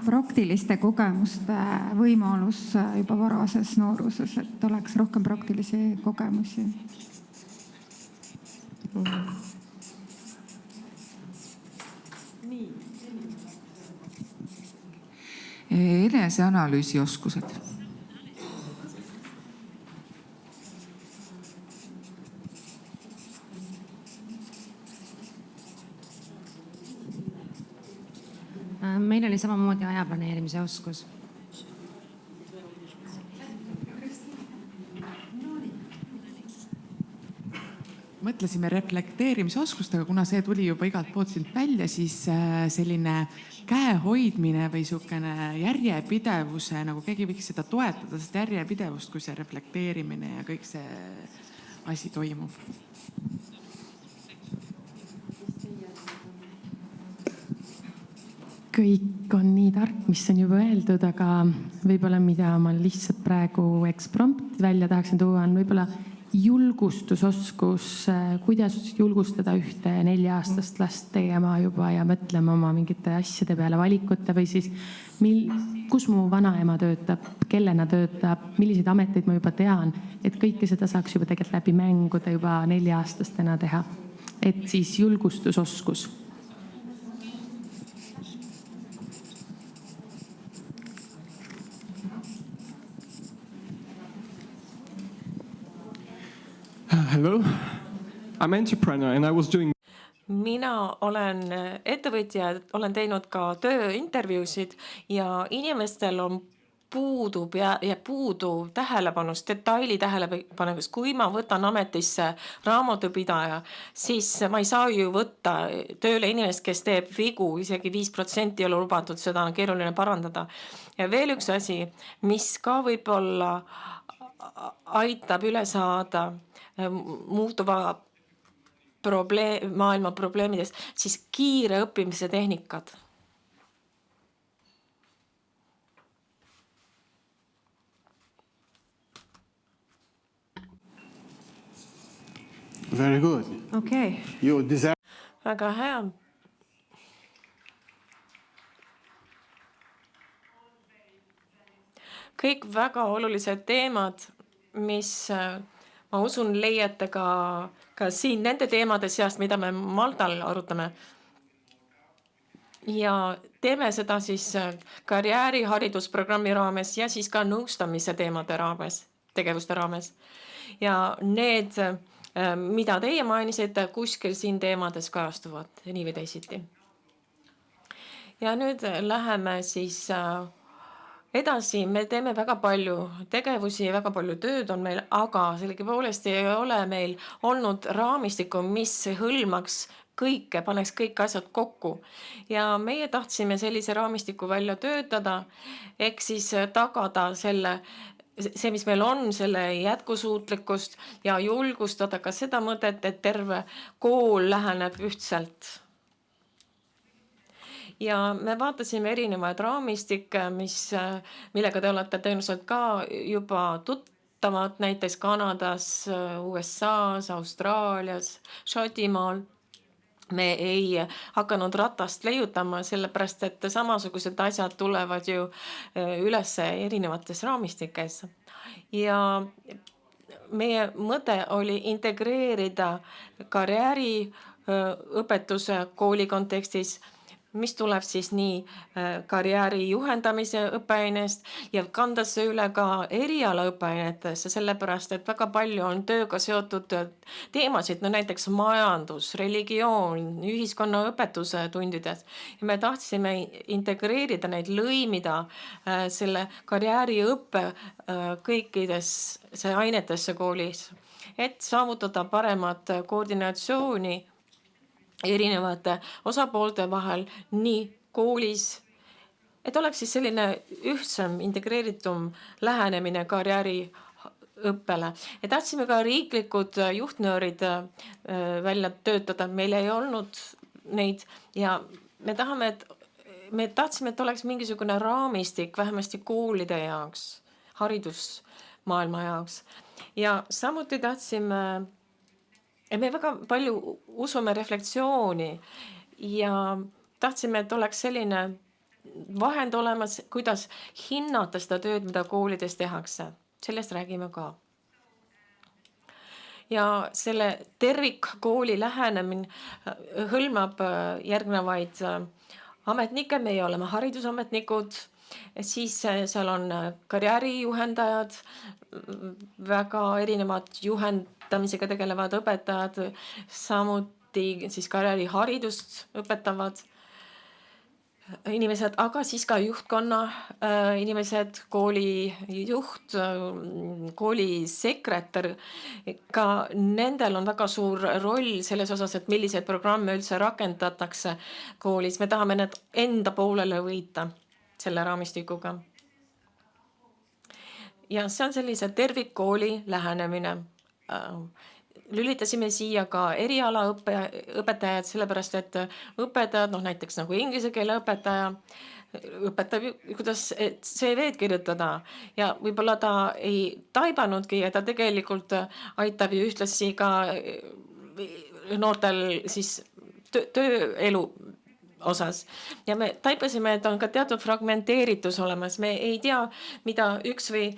Praktiliste kogemuste võimalus juba varases nooruses, et oleks rohkem praktilisi kogemusi. Eneseanalüüsi oskused. Meil oli samamoodi aja planeerimise oskus. Mõtlesime reflekteerimise aga kuna see tuli juba igalt poolt siit välja, siis selline käe hoidmine või niisugune järjepidevuse, nagu keegi võiks seda toetada, seda järjepidevust, kui see reflekteerimine ja kõik see asi toimub. Kõik on nii tark, mis on juba öeldud, aga võib-olla mida ma lihtsalt praegu eksprompt välja tahaksin tuua, on võib-olla julgustusoskus, kuidas julgustada ühte 4-aastast last tegema juba ja mõtlema oma mingite asjade peale, valikute või siis kus mu vanaema töötab, kellena töötab, milliseid ameteid ma juba tean, et kõike seda saaks juba tegelikult läbi mänguda juba 4-aastastena teha. Et siis julgustusoskus. Hello, I'm entrepreneur and I was doing. Mina olen ettevõtja, olen teinud ka tööintervjuusid ja inimestel on puudu tähelepanust, detaili tähelepanust. Kui ma võtan ametisse raamatupidaja, siis ma ei saa ju võtta tööle inimest, kes teeb vigu, isegi 5% ei ole lubatud, seda on keeruline parandada. Ja veel üks asi, mis ka võib-olla aitab üle saada muutuva maailma probleemidest, siis kiire õppimise tehnikad. Very good. Okay. You deserve. Väga hea. Kõik väga olulised teemad, mis ma usun leiate ka siin nende teemade seast, mida me Maltal arutame. Ja teeme seda siis karjääriharidusprogrammi raames ja siis ka nõustamise teemade raames, tegevuste raames. Ja need, mida teie mainisite, kuskil siin teemades kajastuvad nii või teisiti. Ja nüüd läheme siis edasi, me teeme väga palju tegevusi, väga palju tööd on meil, aga sellegipoolest ei ole meil olnud raamistikku, mis hõlmaks kõike, paneks kõik asjad kokku. Ja meie tahtsime sellise raamistiku välja töötada, ehk siis tagada see, mis meil on, selle jätkusuutlikkust ja julgustada ka seda mõtet, et terve kool läheneb ühtselt. Ja me vaatasime erinevaid raamistikke, millega te olete tõenäoliselt ka juba tuttavad, näiteks Kanadas, USA-s, Austraalias, Šotimaal. Me ei hakanud ratast leiutama, sellepärast et samasugused asjad tulevad ju üles erinevates raamistikes. Ja meie mõte oli integreerida karjääriõpetuse kooli kontekstis, mis tuleb siis nii karjääri juhendamise õppeainest ja kanda see üle ka eriala õppeainetesse, sellepärast et väga palju on tööga seotud teemasid, no näiteks majandus, religioon, ühiskonnaõpetuse tundides. Ja me tahtsime integreerida neid, lõimida selle karjääriõppe kõikidesse ainetesse koolis, et saavutada paremat koordinatsiooni erinevate osapoolte vahel nii koolis et oleks siis selline ühtsem, integreeritum lähenemine karjääriõppele. Ja tahtsime ka riiklikud juhtnöörid välja töötada, meil ei olnud neid ja me tahtsime, et oleks mingisugune raamistik vähemasti koolide jaoks, haridusmaailma jaoks. Ja samuti tahtsime, et me väga palju usume reflektsiooni ja tahtsime, et oleks selline vahend olemas, kuidas hinnata seda tööd, mida koolides tehakse. Sellest räägime ka. Ja selle tervikkooli lähenemine hõlmab järgnevaid ametnikke, meie oleme haridusametnikud, siis seal on karjäärijuhendajad, väga erinevad juhendamisega tegelevad õpetajad, samuti siis karjääriharidust õpetavad inimesed, aga siis ka juhtkonna inimesed, kooli juht, kooli sekretär, ka nendel on väga suur roll selles osas, et milliseid programme üldse rakendatakse koolis. Me tahame need enda poolele võita selle raamistikuga. Ja see on sellise tervikkooli lähenemine. Lülitasime siia ka erialaõpetajad, sellepärast et õpetajad, näiteks nagu inglise keele õpetaja, õpetab, kuidas CV-d kirjutada ja võib-olla ta ei taibanudki ja ta tegelikult aitab ju ühtlasi ka noortel siis tööelu osas. Ja me taipasime, et on ka teatud fragmenteeritus olemas. Me ei tea, mida üks või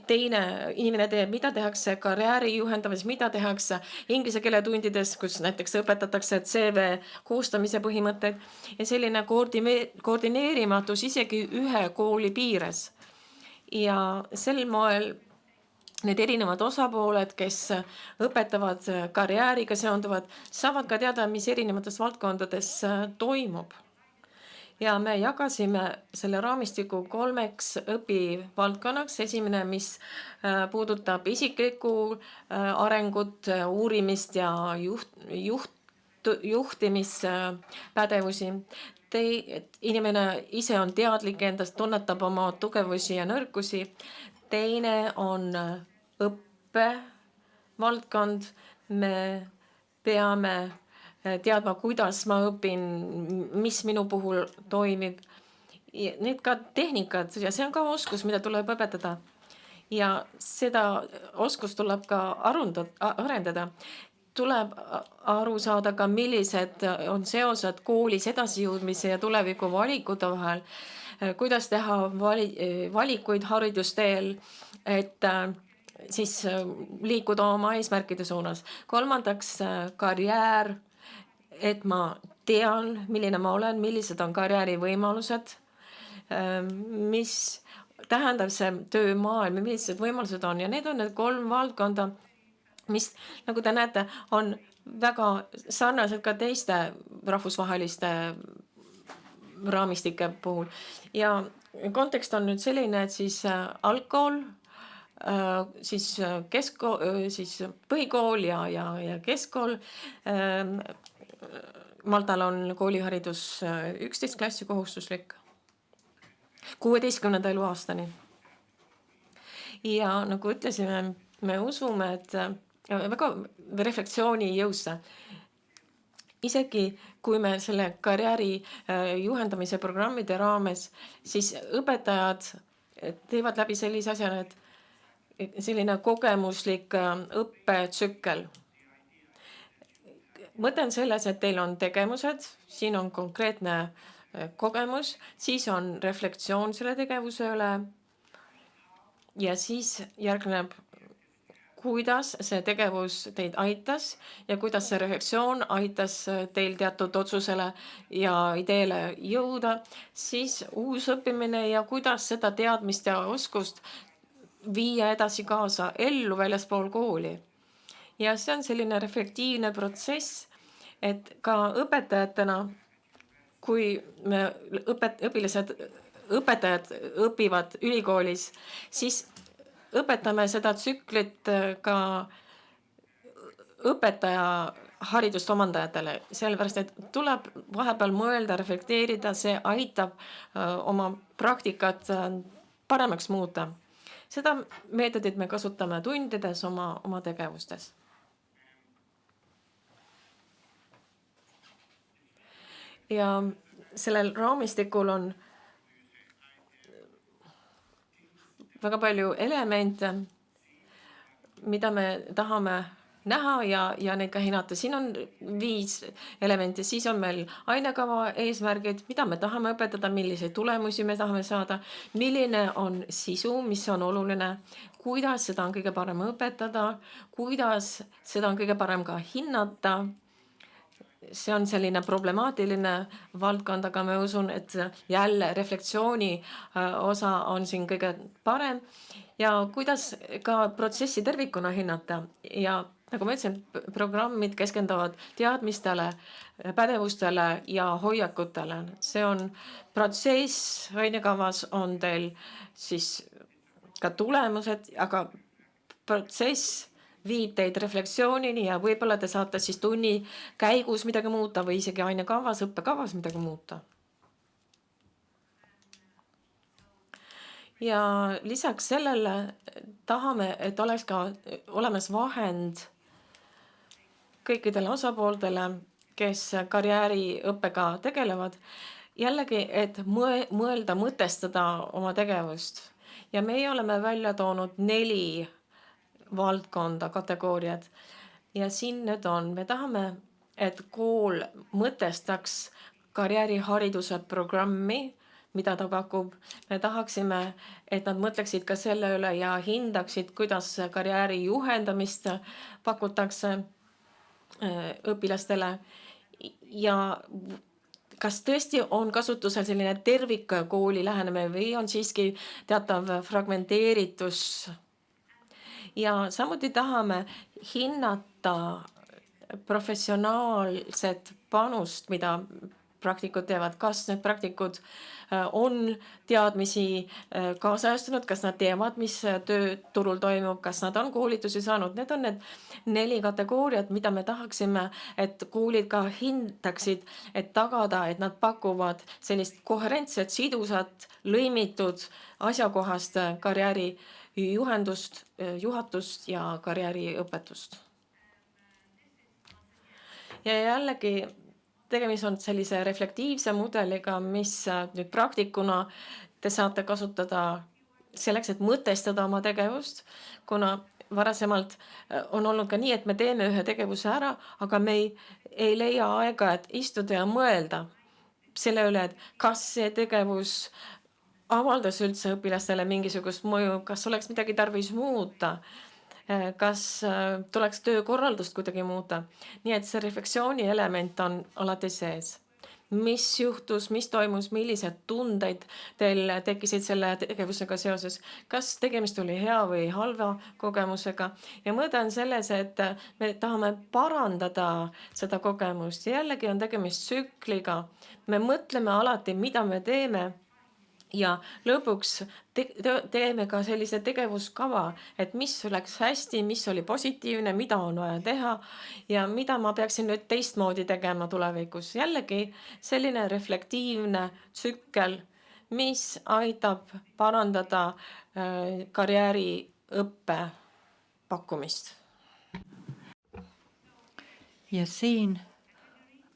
teine inimene teeb, mida tehakse karjääri juhendamis, mida tehakse inglise keele tundides, kus näiteks õpetatakse CV koostamise põhimõtteid ja selline koordineerimatus isegi ühe kooli piires. Ja sel moel need erinevad osapooled, kes õpetavad karjääriga seonduvad, saavad ka teada, mis erinevates valdkondades toimub. Ja me jagasime selle raamistiku 3 õpivaldkonnaks. Esimene, mis puudutab isiklikku arengut, uurimist ja juhtimispädevusi. Inimene ise on teadlik endast, tunnetab oma tugevusi ja nõrkusi. Teine on õppevaldkond. Me peame teadma, kuidas ma õpin, mis minu puhul toimib. Need ka tehnikad ja see on ka oskus, mida tuleb õpetada. Ja seda oskust tuleb ka arendada. Tuleb aru saada ka, millised on seosed koolis edasijõudmise ja tuleviku valikute vahel. Kuidas teha valikuid haridusteel, et siis liikuda oma eesmärkide suunas. Kolmandaks karjäär, et ma tean, milline ma olen, millised on karjääri võimalused, mis tähendab see töömaailm ja millised võimalused on. Ja need on need 3 valdkonda, mis, nagu te näete, on väga sarnased ka teiste rahvusvaheliste raamistike puhul. Ja kontekst on nüüd selline, et siis algkool, siis põhikool ja keskkool. Maltal on kooliharidus 11 klassi kohustuslik 16. eluaastani. Ja nagu ütlesime, me usume, et väga reflektsiooni jõusse. Isegi kui me selle karjääri juhendamise programmide raames, siis õpetajad teevad läbi sellise asjana, et selline kogemuslik õppetsükkel. Mõte on selles, et teil on tegevused, siin on konkreetne kogemus, siis on reflektsioon selle tegevuse üle ja siis järgneb, kuidas see tegevus teid aitas ja kuidas see reflektsioon aitas teil teatud otsusele ja ideele jõuda, siis uus õppimine ja kuidas seda teadmist ja oskust viia edasi kaasa ellu väljaspool kooli. Ja see on selline reflektiivne protsess, et ka õpetajatena, kui me õpetajad õpivad ülikoolis, siis õpetame seda tsüklit ka õpetaja haridust omandajatele, sellepärast et tuleb vahepeal mõelda, reflekteerida, see aitab oma praktikat paremaks muuta. Seda meetodit me kasutame tundides oma tegevustes. Ja sellel raamistikul on väga palju elemente, mida me tahame näha ja neid ka hinnata. Siin on 5 elementi, siis on meil ainekava eesmärgid, mida me tahame õpetada, milliseid tulemusi me tahame saada, milline on sisu, mis on oluline, kuidas seda on kõige parem õpetada, kuidas seda on kõige parem ka hinnata. See on selline problemaatiline valdkond, aga ma usun, et jälle reflektsiooni osa on siin kõige parem ja kuidas ka protsessi tervikuna hinnata. Ja nagu ma ütlesin, programmid keskenduvad teadmistele, pädevustele ja hoiakutele. See on protsess, ainekavas on teil siis ka tulemused, aga protsess viib teid reflektsioonini ja võib-olla te saate siis tunni käigus midagi muuta või isegi ainekavas, õppekavas midagi muuta. Ja lisaks sellele tahame, et oleks ka olemas vahend kõikidele osapooltele, kes karjääriõppega tegelevad. Jällegi, et mõelda, mõtestada oma tegevust. Ja meie oleme välja toonud 4 valdkonda, kategooriad. Ja siin need on. Me tahame, et kool mõtestaks karjäärihariduse programmi, mida ta pakub. Me tahaksime, et nad mõtleksid ka selle üle ja hindaksid, kuidas karjääri juhendamist pakutakse õpilastele. Ja kas tõesti on kasutusel selline tervikkooli lähenemine või on siiski teatav fragmenteeritus. Ja samuti tahame hinnata professionaalset panust, mida praktikud teevad. Kas need praktikud on teadmisi kaasajastanud, kas nad teevad, mis tööturul toimub, kas nad on koolitusi saanud. Need on need 4 kategooriat, mida me tahaksime, et koolid ka hindaksid, et tagada, et nad pakuvad sellist koherentset, sidusat, lõimitud, asjakohast karjääri juhatust ja karjääriõpetust. Ja jällegi tegemist on sellise reflektiivse mudeliga, mis nüüd praktikuna te saate kasutada selleks, et mõtestada oma tegevust, kuna varasemalt on olnud ka nii, et me teeme ühe tegevuse ära, aga me ei leia aega, et istuda ja mõelda selle üle, et kas see tegevus avaldas üldse õpilastele mingisugust mõju, kas oleks midagi tarvis muuta, kas tuleks töökorraldust kuidagi muuta. Nii et see refleksiooni element on alati sees. Mis juhtus, mis toimus, millised tundeid teil tekkisid selle tegevusega seoses, kas tegemist oli hea või halva kogemusega. Ja mõte on selles, et me tahame parandada seda kogemust. Jällegi on tegemist tsükliga. Me mõtleme alati, mida me teeme. Ja lõpuks teeme ka sellise tegevuskava, et mis oleks hästi, mis oli positiivne, mida on vaja teha ja mida ma peaksin nüüd teistmoodi tegema tulevikus. Jällegi selline reflektiivne tsükkel, mis aitab parandada karjääriõppe pakkumist. Ja siin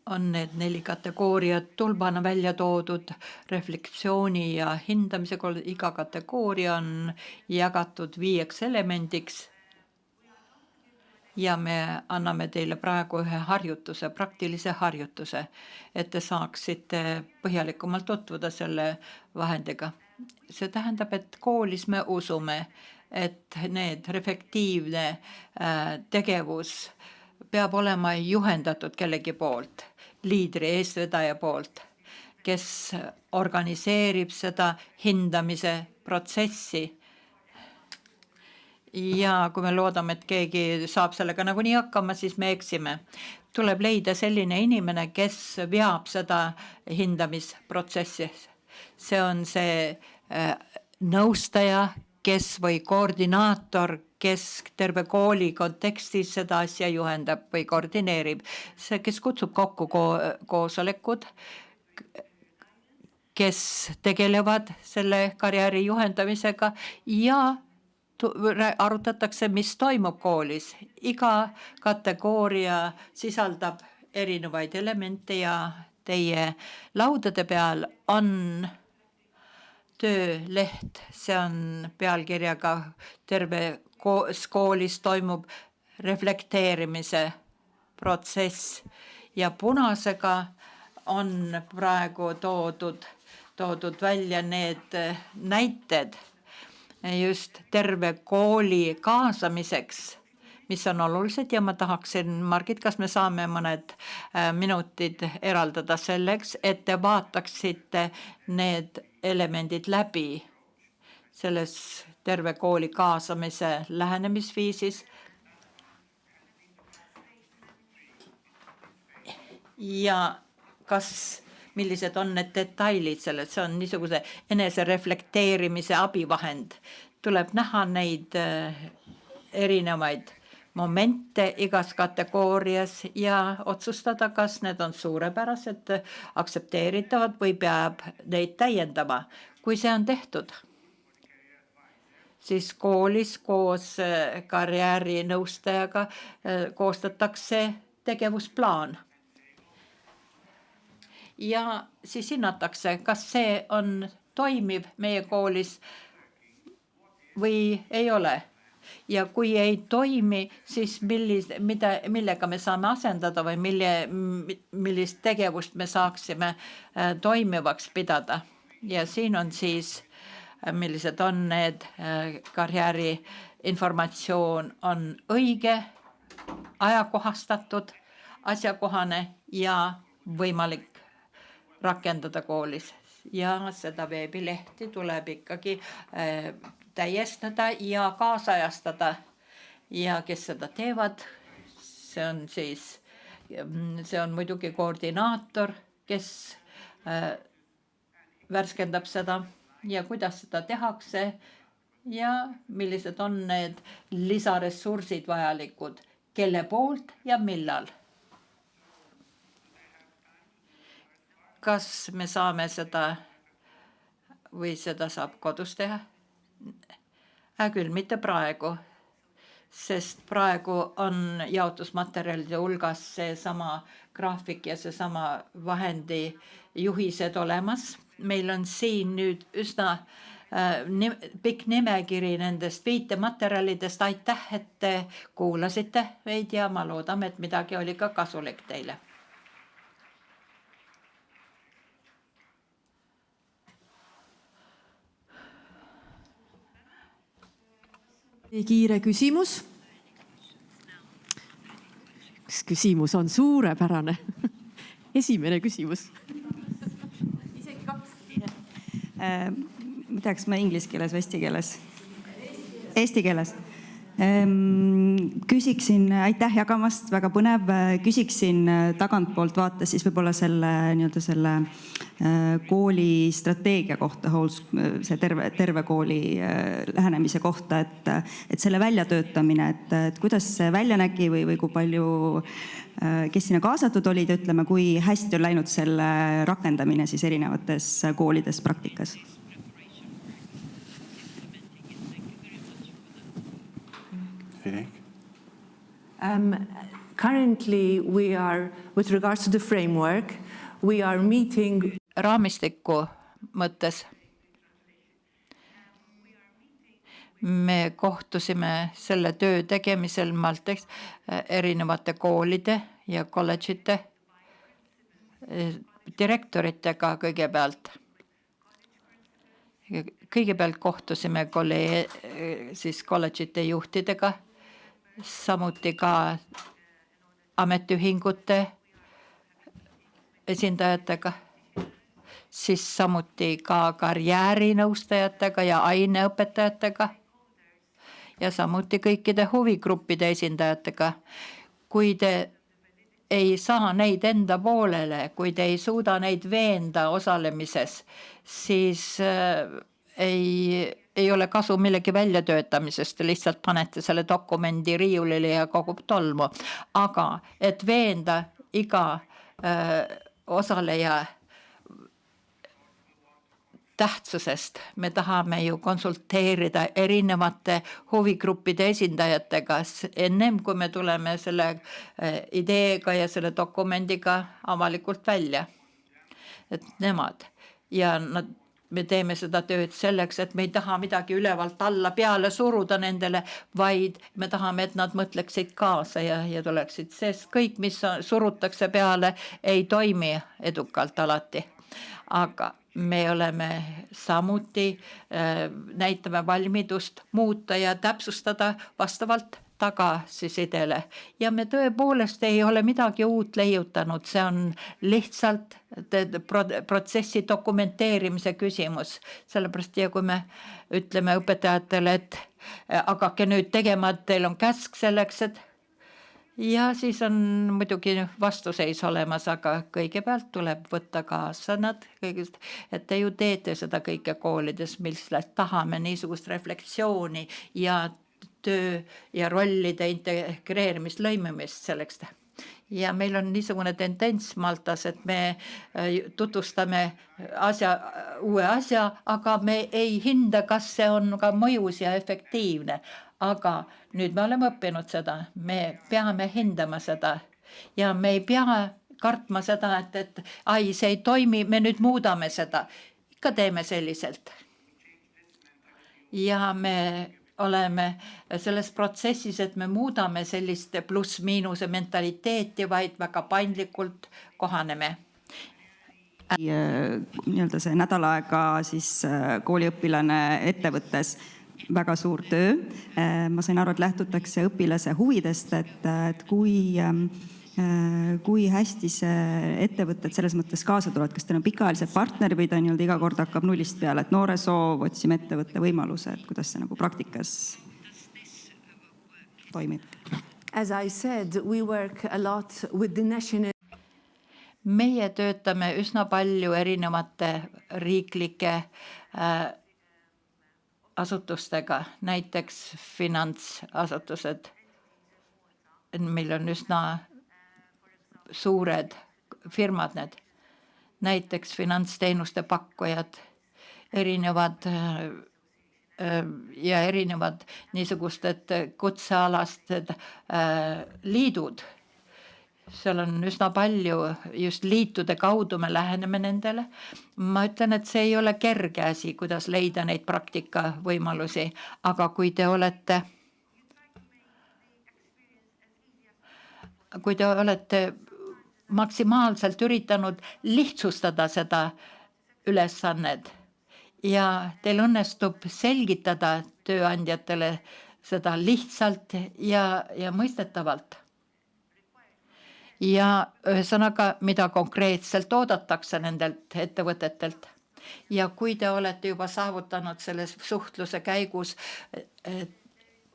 on need 4 kategooriat tulbana välja toodud reflektsiooni ja hindamise. Iga kategooria on jagatud 5 elemendiks. Ja me anname teile praegu ühe harjutuse, praktilise harjutuse, et te saaksite põhjalikumalt tutvuda selle vahendiga. See tähendab, et koolis me usume, et need reflektiivne tegevus peab olema juhendatud kellegi poolt, liidri eestvedaja poolt, kes organiseerib seda hindamise protsessi. Ja kui me loodame, et keegi saab sellega nagunii hakkama, siis me eksime. Tuleb leida selline inimene, kes veab seda hindamisprotsessi. See on see nõustaja, kes või koordinaator, kes terve kooli kontekstis seda asja juhendab või koordineerib. See, kes kutsub kokku koosolekud, kes tegelevad selle karjääri juhendamisega ja arutatakse, mis toimub koolis. Iga kategooria sisaldab erinevaid elemente ja teie laudade peal on tööleht, see on pealkirjaga terve koolis toimub reflekteerimise protsess ja punasega on praegu toodud välja need näited just terve kooli kaasamiseks, mis on olulised ja ma tahaksin, Margit, kas me saame mõned minutid eraldada selleks, et te vaataksite need elemendid läbi selles terve kooli kaasamise lähenemisviisis. Ja millised on need detailid selles, see on niisuguse enesereflekteerimise abivahend. Tuleb näha neid erinevaid momente igas kategoorias ja otsustada, kas need on suurepärased, aktsepteeritavad või peab neid täiendama. Kui see on tehtud, siis koolis koos karjäärinõustajaga koostatakse tegevusplaan. Ja siis hinnatakse, kas see on toimiv meie koolis või ei ole. Ja kui ei toimi, siis millega me saame asendada või millist tegevust me saaksime toimivaks pidada. Ja siin on siis, millised on need karjääri informatsioon on õige, ajakohastatud, asjakohane ja võimalik rakendada koolis. Ja seda veebilehti tuleb ikkagi täiestada ja kaasajastada. Ja kes seda teevad, see on muidugi koordinaator, kes värskendab seda ja kuidas seda tehakse ja millised on need lisaressursid vajalikud, kelle poolt ja millal. Kas me saame seda või seda saab kodus teha? Küll mitte praegu, sest praegu on jaotusmaterjalide hulgas seesama graafik ja seesama vahendi juhised olemas. Meil on siin nüüd üsna pikk nimekiri nendest viitematerjalidest. Aitäh, et te kuulasite meid ja ma loodame, et midagi oli ka kasulik teile. Kiire küsimus. Küsimus on suurepärane. Esimene küsimus. Isegi kaks. Midagi ma inglise keeles või eesti keeles? Eesti keeles. Küsiksin, aitäh jagamast, väga põnev. Küsiksin tagantpoolt vaata siis võib-olla selle kooli strateegia kohta, see terve kooli lähenemise kohta, et selle väljatöötamine, et kuidas see välja nägi või kui palju, kes sinna kaasatud olid, ütleme, kui hästi on läinud selle rakendamine siis erinevates koolides praktikas? Currently we are, with regards to the framework, we are meeting raamistiku mõttes. Me kohtusime selle töö tegemisel Malteks erinevate koolide ja kolledžite direktoritega kõigepealt. Kõigepealt kohtusime siis kolledžite juhtidega, samuti ka ametiühingute esindajatega, siis samuti ka karjäärinõustajatega ja aineõpetajatega ja samuti kõikide huvigruppide esindajatega. Kui te ei saa neid enda poolele, kui te ei suuda neid veenda osalemises, siis ei ei ole kasu millegi väljatöötamisest, lihtsalt panete selle dokumendi riiulile ja kogub tolmu. Aga et veenda iga osaleja tähtsusest, me tahame ju konsulteerida erinevate huvigruppide esindajatega ennem, kui me tuleme selle ideega ja selle dokumendiga avalikult välja. Et nemad ja me teeme seda tööd selleks, et me ei taha midagi ülevalt alla peale suruda nendele, vaid me tahame, et nad mõtleksid kaasa ja tuleksid, sest kõik, mis surutakse peale, ei toimi edukalt alati. Aga me oleme samuti, näitame valmidust muuta ja täpsustada vastavalt tagasisidele. Ja me tõepoolest ei ole midagi uut leiutanud, see on lihtsalt protsessi dokumenteerimise küsimus. Sellepärast, ja kui me ütleme õpetajatele, et hakake nüüd tegema, et teil on käsk selleks, et ja siis on muidugi vastuseis olemas, aga kõigepealt tuleb võtta kaasa nad, et te ju teete seda kõike koolides, millest tahame niisugust reflektsiooni ja töö ja rollide integreerimist, lõimimist selleks. Ja meil on niisugune tendents Maltas, et me tutvustame uue asja, aga me ei hinda, kas see on ka mõjus ja efektiivne. Aga nüüd me oleme õppinud seda, me peame hindama seda ja me ei pea kartma seda, et ai, see ei toimi, me nüüd muudame seda. Ikka teeme selliselt. Ja me oleme selles protsessis, et me muudame sellist pluss-miinuse mentaliteeti, vaid väga paindlikult kohaneme. Nii-öelda see nädal aega siis kooliõpilane ettevõttes väga suur töö. Ma sain aru, et lähtutakse õpilase huvidest, et kui hästi see ettevõtted selles mõttes kaasa tulevad, kas teil on pikaajalised partneri või ta nii-öelda iga kord hakkab nullist peale, et noore soov, otsime ettevõtte võimaluse, et kuidas see nagu praktikas toimib? As I said, we work a lot with the national. Meie töötame üsna palju erinevate riiklike asutustega, näiteks finantsasutused. Meil on üsna suured firmad need, näiteks finantsteenuste pakkujad, erinevad niisugused kutsealased liidud. Seal on üsna palju, just liitude kaudu me läheneme nendele. Ma ütlen, et see ei ole kerge asi, kuidas leida neid praktika võimalusi, aga kui te olete maksimaalselt üritanud lihtsustada seda ülesannet ja teil õnnestub selgitada tööandjatele seda lihtsalt ja mõistetavalt. Ja ühesõnaga, mida konkreetselt oodatakse nendelt ettevõtetelt. Ja kui te olete juba saavutanud selles suhtluse käigus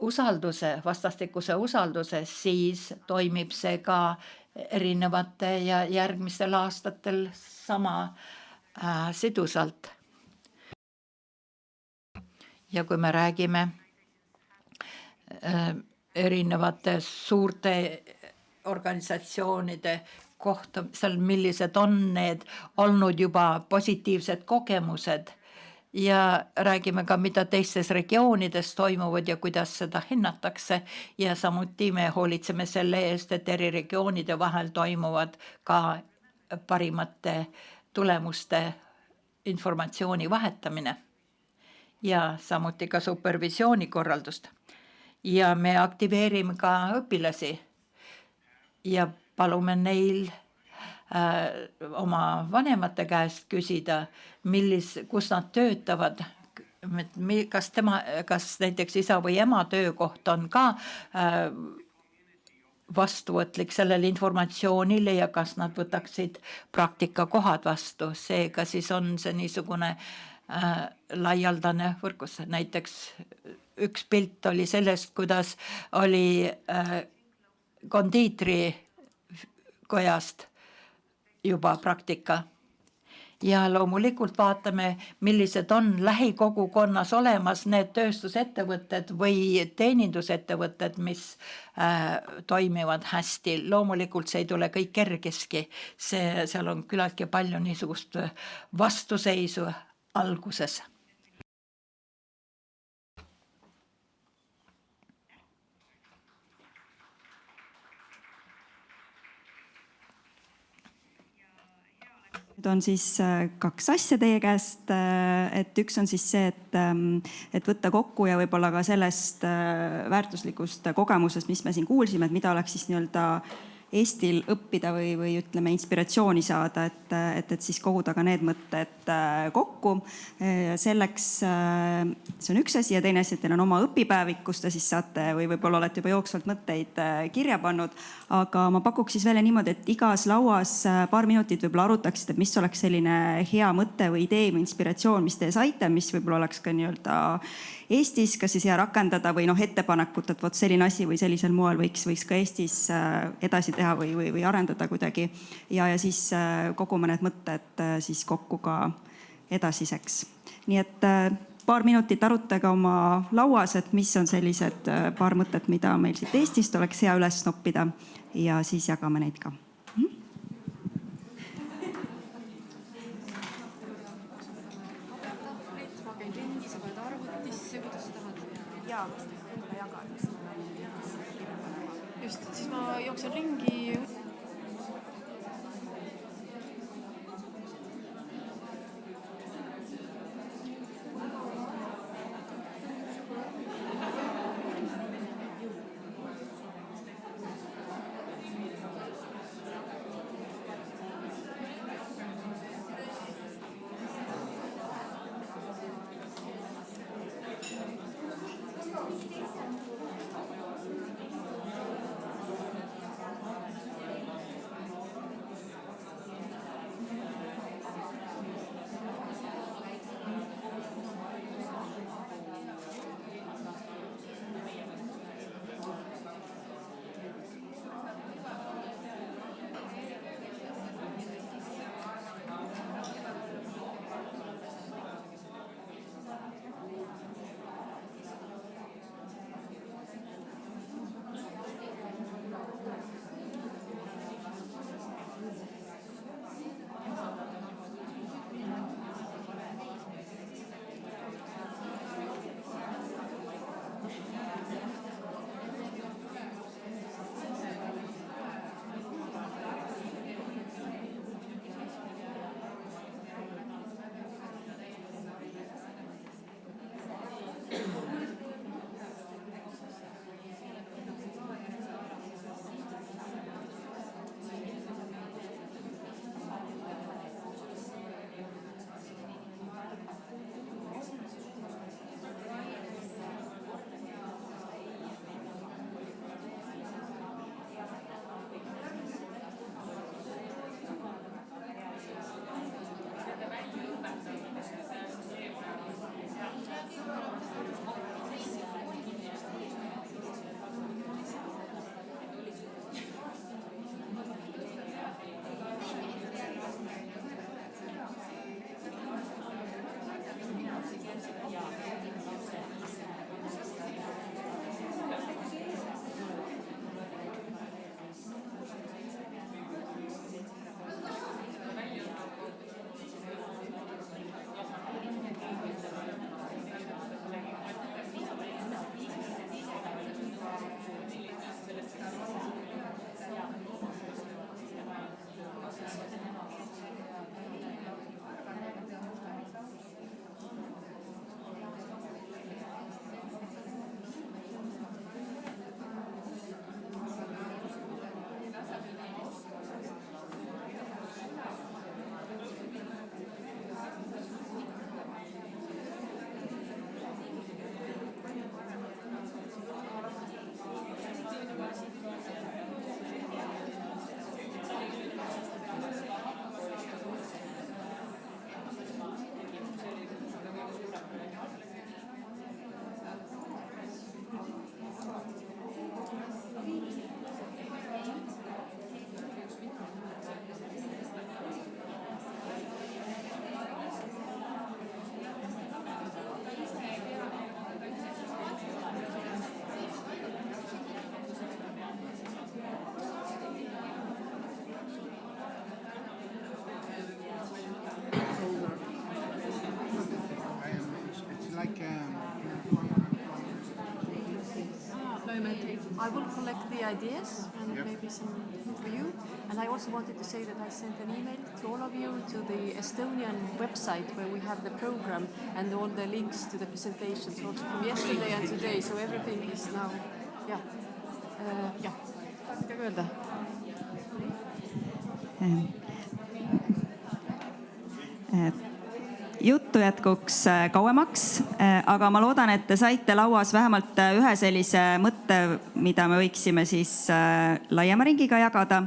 usalduse, vastastikuse usalduse, siis toimib see ka erinevate ja järgmistel aastatel sama sidusalt. Ja kui me räägime erinevate suurte organisatsioonide kohta, seal millised on need olnud juba positiivsed kogemused ja räägime ka, mida teistes regioonides toimuvad ja kuidas seda hinnatakse ja samuti me hoolitseme selle eest, et eri regioonide vahel toimuvad ka parimate tulemuste informatsiooni vahetamine ja samuti ka supervisioonikorraldust. Ja me aktiveerime ka õpilasi ja palume neil oma vanemate käest küsida, kus nad töötavad, kas näiteks isa või ema töökoht on ka vastuvõtlik sellele informatsioonile ja kas nad võtaksid praktikakohad vastu. Seega siis on see niisugune laialdane võrgus. Näiteks üks pilt oli sellest, kuidas oli kondiitri kojast juba praktika ja loomulikult vaatame, millised on lähikogukonnas olemas need tööstusettevõtted või teenindusettevõtted, mis toimivad hästi. Loomulikult see ei tule kõik kergeski, seal on küllaltki palju niisugust vastuseisu alguses. On siis kaks asja teie käest, et üks on siis see, et võtta kokku ja võib-olla ka sellest väärtuslikust kogemusest, mis me siin kuulsime, et mida oleks siis nii-öelda Eestil õppida või ütleme inspiratsiooni saada, et siis koguda ka need mõtted kokku. Selleks see on üks asi ja teine asi, et teil on oma õpipäevik, kus te siis saate või võib-olla olete juba jooksvalt mõtteid kirja pannud. Aga ma pakuks siis välja niimoodi, et igas lauas paar minutit võib-olla arutaksite, et mis oleks selline hea mõte või idee või inspiratsioon, mis te saite, mis võib-olla oleks ka nii-öelda Eestis, kas siis hea rakendada või ettepanekut, et vot selline asi või sellisel moel võiks ka Eestis edasi teha või arendada kuidagi. Ja siis kogume need mõtted siis kokku ka edasiseks. Nii et paar minutit arutage oma lauas, et mis on sellised paar mõtet, mida meil siit Eestist oleks hea üles noppida ja siis jagame neid ka. Just, siis ma jooksen ringi. I will collect the ideas and maybe some for you. And I also wanted to say that I sent an email to all of you to the Estonian website where we have the program and all the links to the presentations also from yesterday and today. So everything is now, midagi öelda? Juttu jätkuks kauemaks, aga ma loodan, et te saite lauas vähemalt ühe sellise mõtte, mida me võiksime siis laiema ringiga jagada.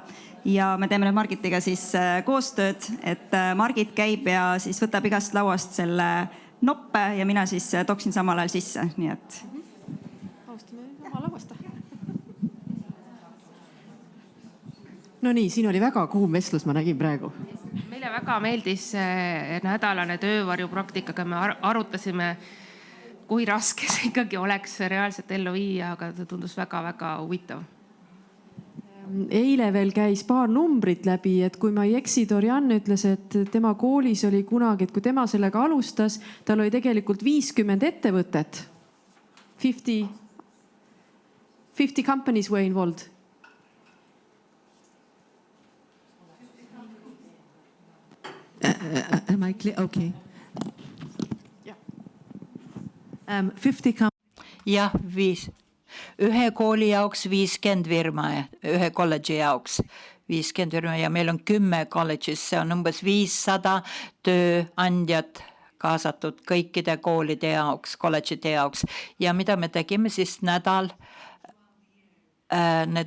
Ja me teeme nüüd Margitiga siis koostööd, et Margit käib ja siis võtab igast lauast selle noppe ja mina siis toksin samal ajal sisse, nii et. Austame oma lauast. No nii, siin oli väga kuum vestlus, ma nägin praegu. Meile väga meeldis nädalane töövarjupraktika, me arutasime, kui raske see ikkagi oleks reaalselt ellu viia, aga see tundus väga-väga huvitav. Eile veel käis paar numbrit läbi, et kui ma ei eksi, Dorian ütles, et tema koolis oli kunagi, et kui tema sellega alustas, tal oli tegelikult 50 ettevõtet. 50 companies were involved. Am I clear? Okay. 50 Jah, ühe kooli jaoks 50 firma, ühe kolledži jaoks 50 firma ja meil on 10 kolledžis, see on umbes 500 tööandjat kaasatud kõikide koolide jaoks, kolledžide jaoks. Ja mida me tegime siis need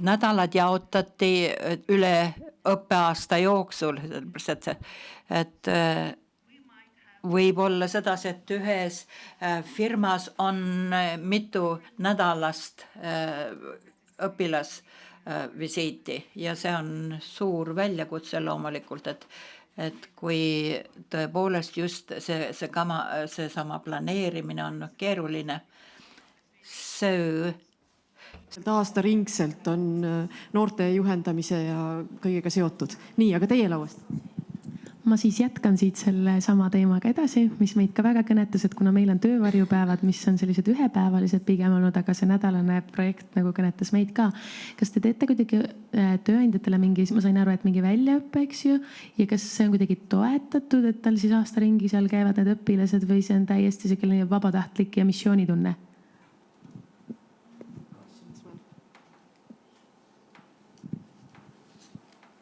nädalad jaotati üle õppeaasta jooksul, et võib olla sedasi, et ühes firmas on mitu nädalast õpilasvisiiti ja see on suur väljakutse loomulikult, et kui tõepoolest just seesama planeerimine on keeruline. Aasta ringselt on noorte juhendamise ja kõigega seotud. Nii, aga teie lauast? Ma siis jätkan siit selle sama teemaga edasi, mis meid ka väga kõnetas, et kuna meil on töövarjupäevad, mis on sellised ühepäevalised pigem olnud, aga see nädalane projekt nagu kõnetas meid ka. Kas te teete kuidagi tööandjatele mingi, ma sain aru, et mingi väljaõppe, eks ju, ja kas see on kuidagi toetatud, et tal siis aasta ringi seal käivad need õpilased või see on täiesti selline vabatahtlik ja missioonitunne?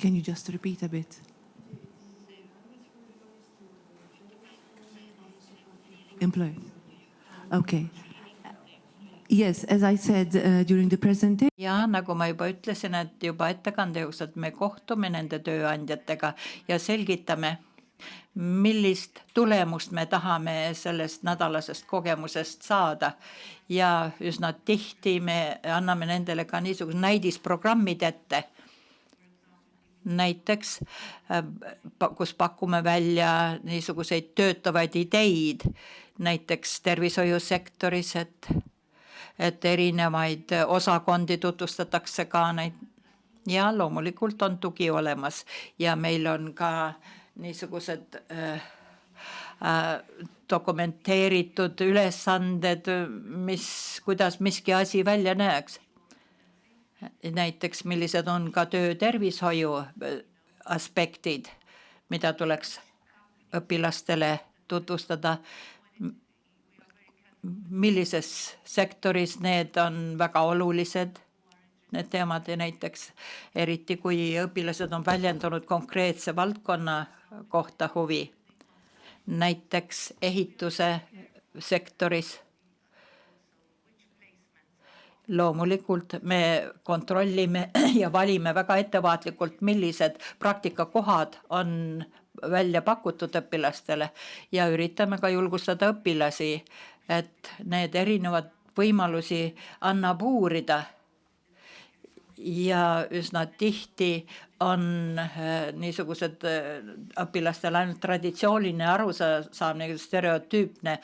Can you just repeat a bit? Employees. Okay. Yes, as I said during the presentation. Ja nagu ma juba ütlesin, et juba ettekande jooksul, et me kohtume nende tööandjatega ja selgitame, millist tulemust me tahame sellest nädalasest kogemusest saada. Ja üsna tihti me anname nendele ka niisugused näidisprogrammid ette. Näiteks, kus pakume välja niisuguseid töötavaid ideid, näiteks tervishoiusektoris, et erinevaid osakondi tutvustatakse ka neid ja loomulikult on tugi olemas ja meil on ka niisugused dokumenteeritud ülesanded, kuidas miski asi välja näeks. Näiteks, millised on ka töötervishoiu aspektid, mida tuleks õpilastele tutvustada, millises sektoris need on väga olulised, need teemad ja näiteks, eriti kui õpilased on väljendanud konkreetse valdkonna kohta huvi, näiteks ehituse sektoris. Loomulikult me kontrollime ja valime väga ettevaatlikult, millised praktikakohad on välja pakutud õpilastele ja üritame ka julgustada õpilasi, et need erinevad võimalusi annab uurida. Ja üsna tihti on niisugused õpilastel ainult traditsiooniline arusaamine, stereotüüpne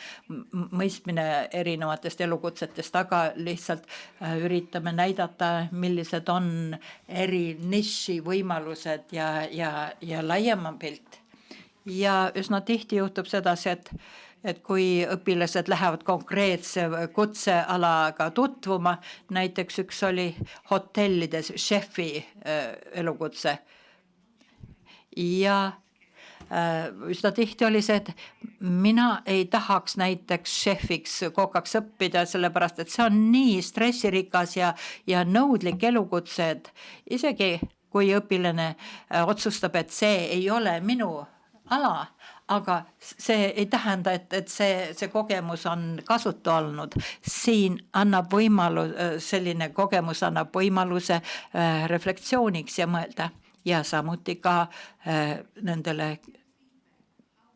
mõistmine erinevatest elukutsetest, aga lihtsalt üritame näidata, millised on eri niši võimalused ja laiema pilt. Ja üsna tihti juhtub sedasi, et kui õpilased lähevad konkreetse kutsealaga tutvuma, näiteks üks oli hotellides šefi elukutse. Ja üsna tihti oli see, et mina ei tahaks näiteks šefiks kokaks õppida, sellepärast et see on nii stressirikas ja nõudlik elukutse, et isegi kui õpilane otsustab, et see ei ole minu ala, aga see ei tähenda, et see kogemus on kasutu olnud. Siin annab selline kogemus annab võimaluse reflektsiooniks ja mõelda. Ja samuti ka nendele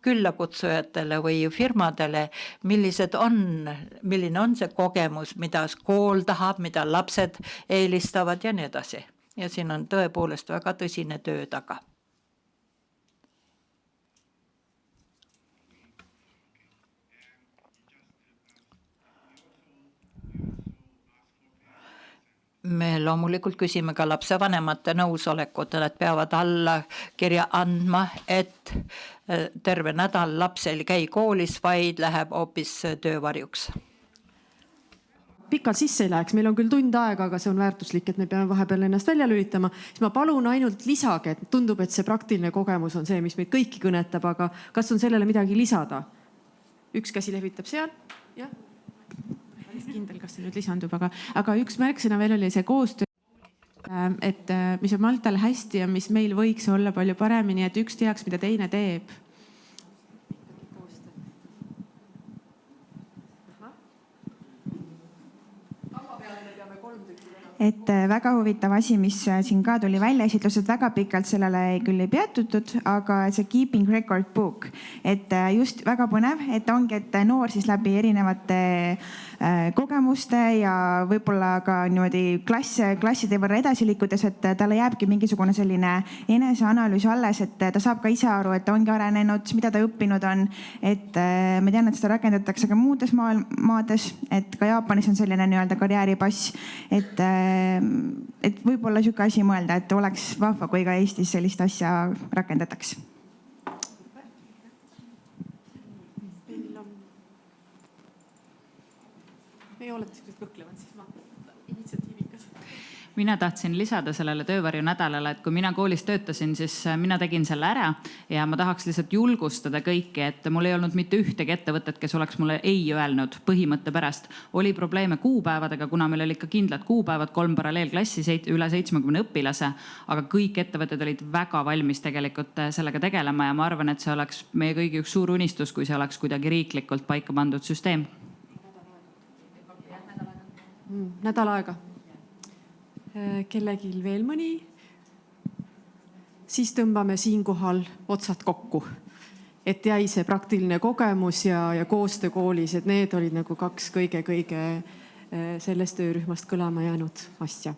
küllakutsujatele või firmadele, milline on see kogemus, mida kool tahab, mida lapsed eelistavad ja nii edasi. Ja siin on tõepoolest väga tõsine töö taga. Me loomulikult küsime ka lapsevanemate nõusolekut, nad peavad alla kirja andma, et terve nädal laps ei käi koolis, vaid läheb hoopis töövarjuks. Pikalt sisse ei läheks, meil on küll tund aega, aga see on väärtuslik, et me peame vahepeal ennast välja lülitama. Siis ma palun ainult lisage, et tundub, et see praktiline kogemus on see, mis meid kõiki kõnetab, aga kas on sellele midagi lisada? Üks käsi lehvitab seal. Jah. Kindel, kas see nüüd lisandub, aga üks märksõna veel oli see koostöö, et mis on Maltal hästi ja mis meil võiks olla palju paremini, et üks teaks, mida teine teeb. Et väga huvitav asi, mis siin ka tuli välja esitlused, väga pikalt sellele küll ei peatutud, aga see Keeping Record Book, et just väga põnev, et ongi, et noor siis läbi erinevate kogemuste ja võib-olla ka niimoodi klasside võrra edasi liikudes, et talle jääbki mingisugune selline eneseanalüüs alles, et ta saab ka ise aru, et ta ongi arenenud, mida ta õppinud on, et ma tean, et seda rakendatakse ka muudes maades, et ka Jaapanis on selline nii-öelda karjääripass, et võib-olla sihuke asi mõelda, et oleks vahva, kui ka Eestis sellist asja rakendataks. Ei olete kõhklevad, siis ma initsiatiivikas. Mina tahtsin lisada sellele töövarju nädalale, et kui mina koolis töötasin, siis mina tegin selle ära ja ma tahaks lihtsalt julgustada kõiki, et mul ei olnud mitte ühtegi ettevõtet, kes oleks mulle ei öelnud põhimõtte pärast. Oli probleeme kuupäevadega, kuna meil oli ikka kindlad kuupäevad, 3 paralleelklassi, üle 70 õpilase, aga kõik ettevõtted olid väga valmis tegelikult sellega tegelema ja ma arvan, et see oleks meie kõigi üks suur unistus, kui see oleks kuidagi riiklikult paika pandud süsteem. Nädal aega. Kellegil veel mõni? Siis tõmbame siinkohal otsad kokku, et jäi see praktiline kogemus ja koostöö koolis, et need olid nagu 2 kõige sellest töörühmast kõlama jäänud asja.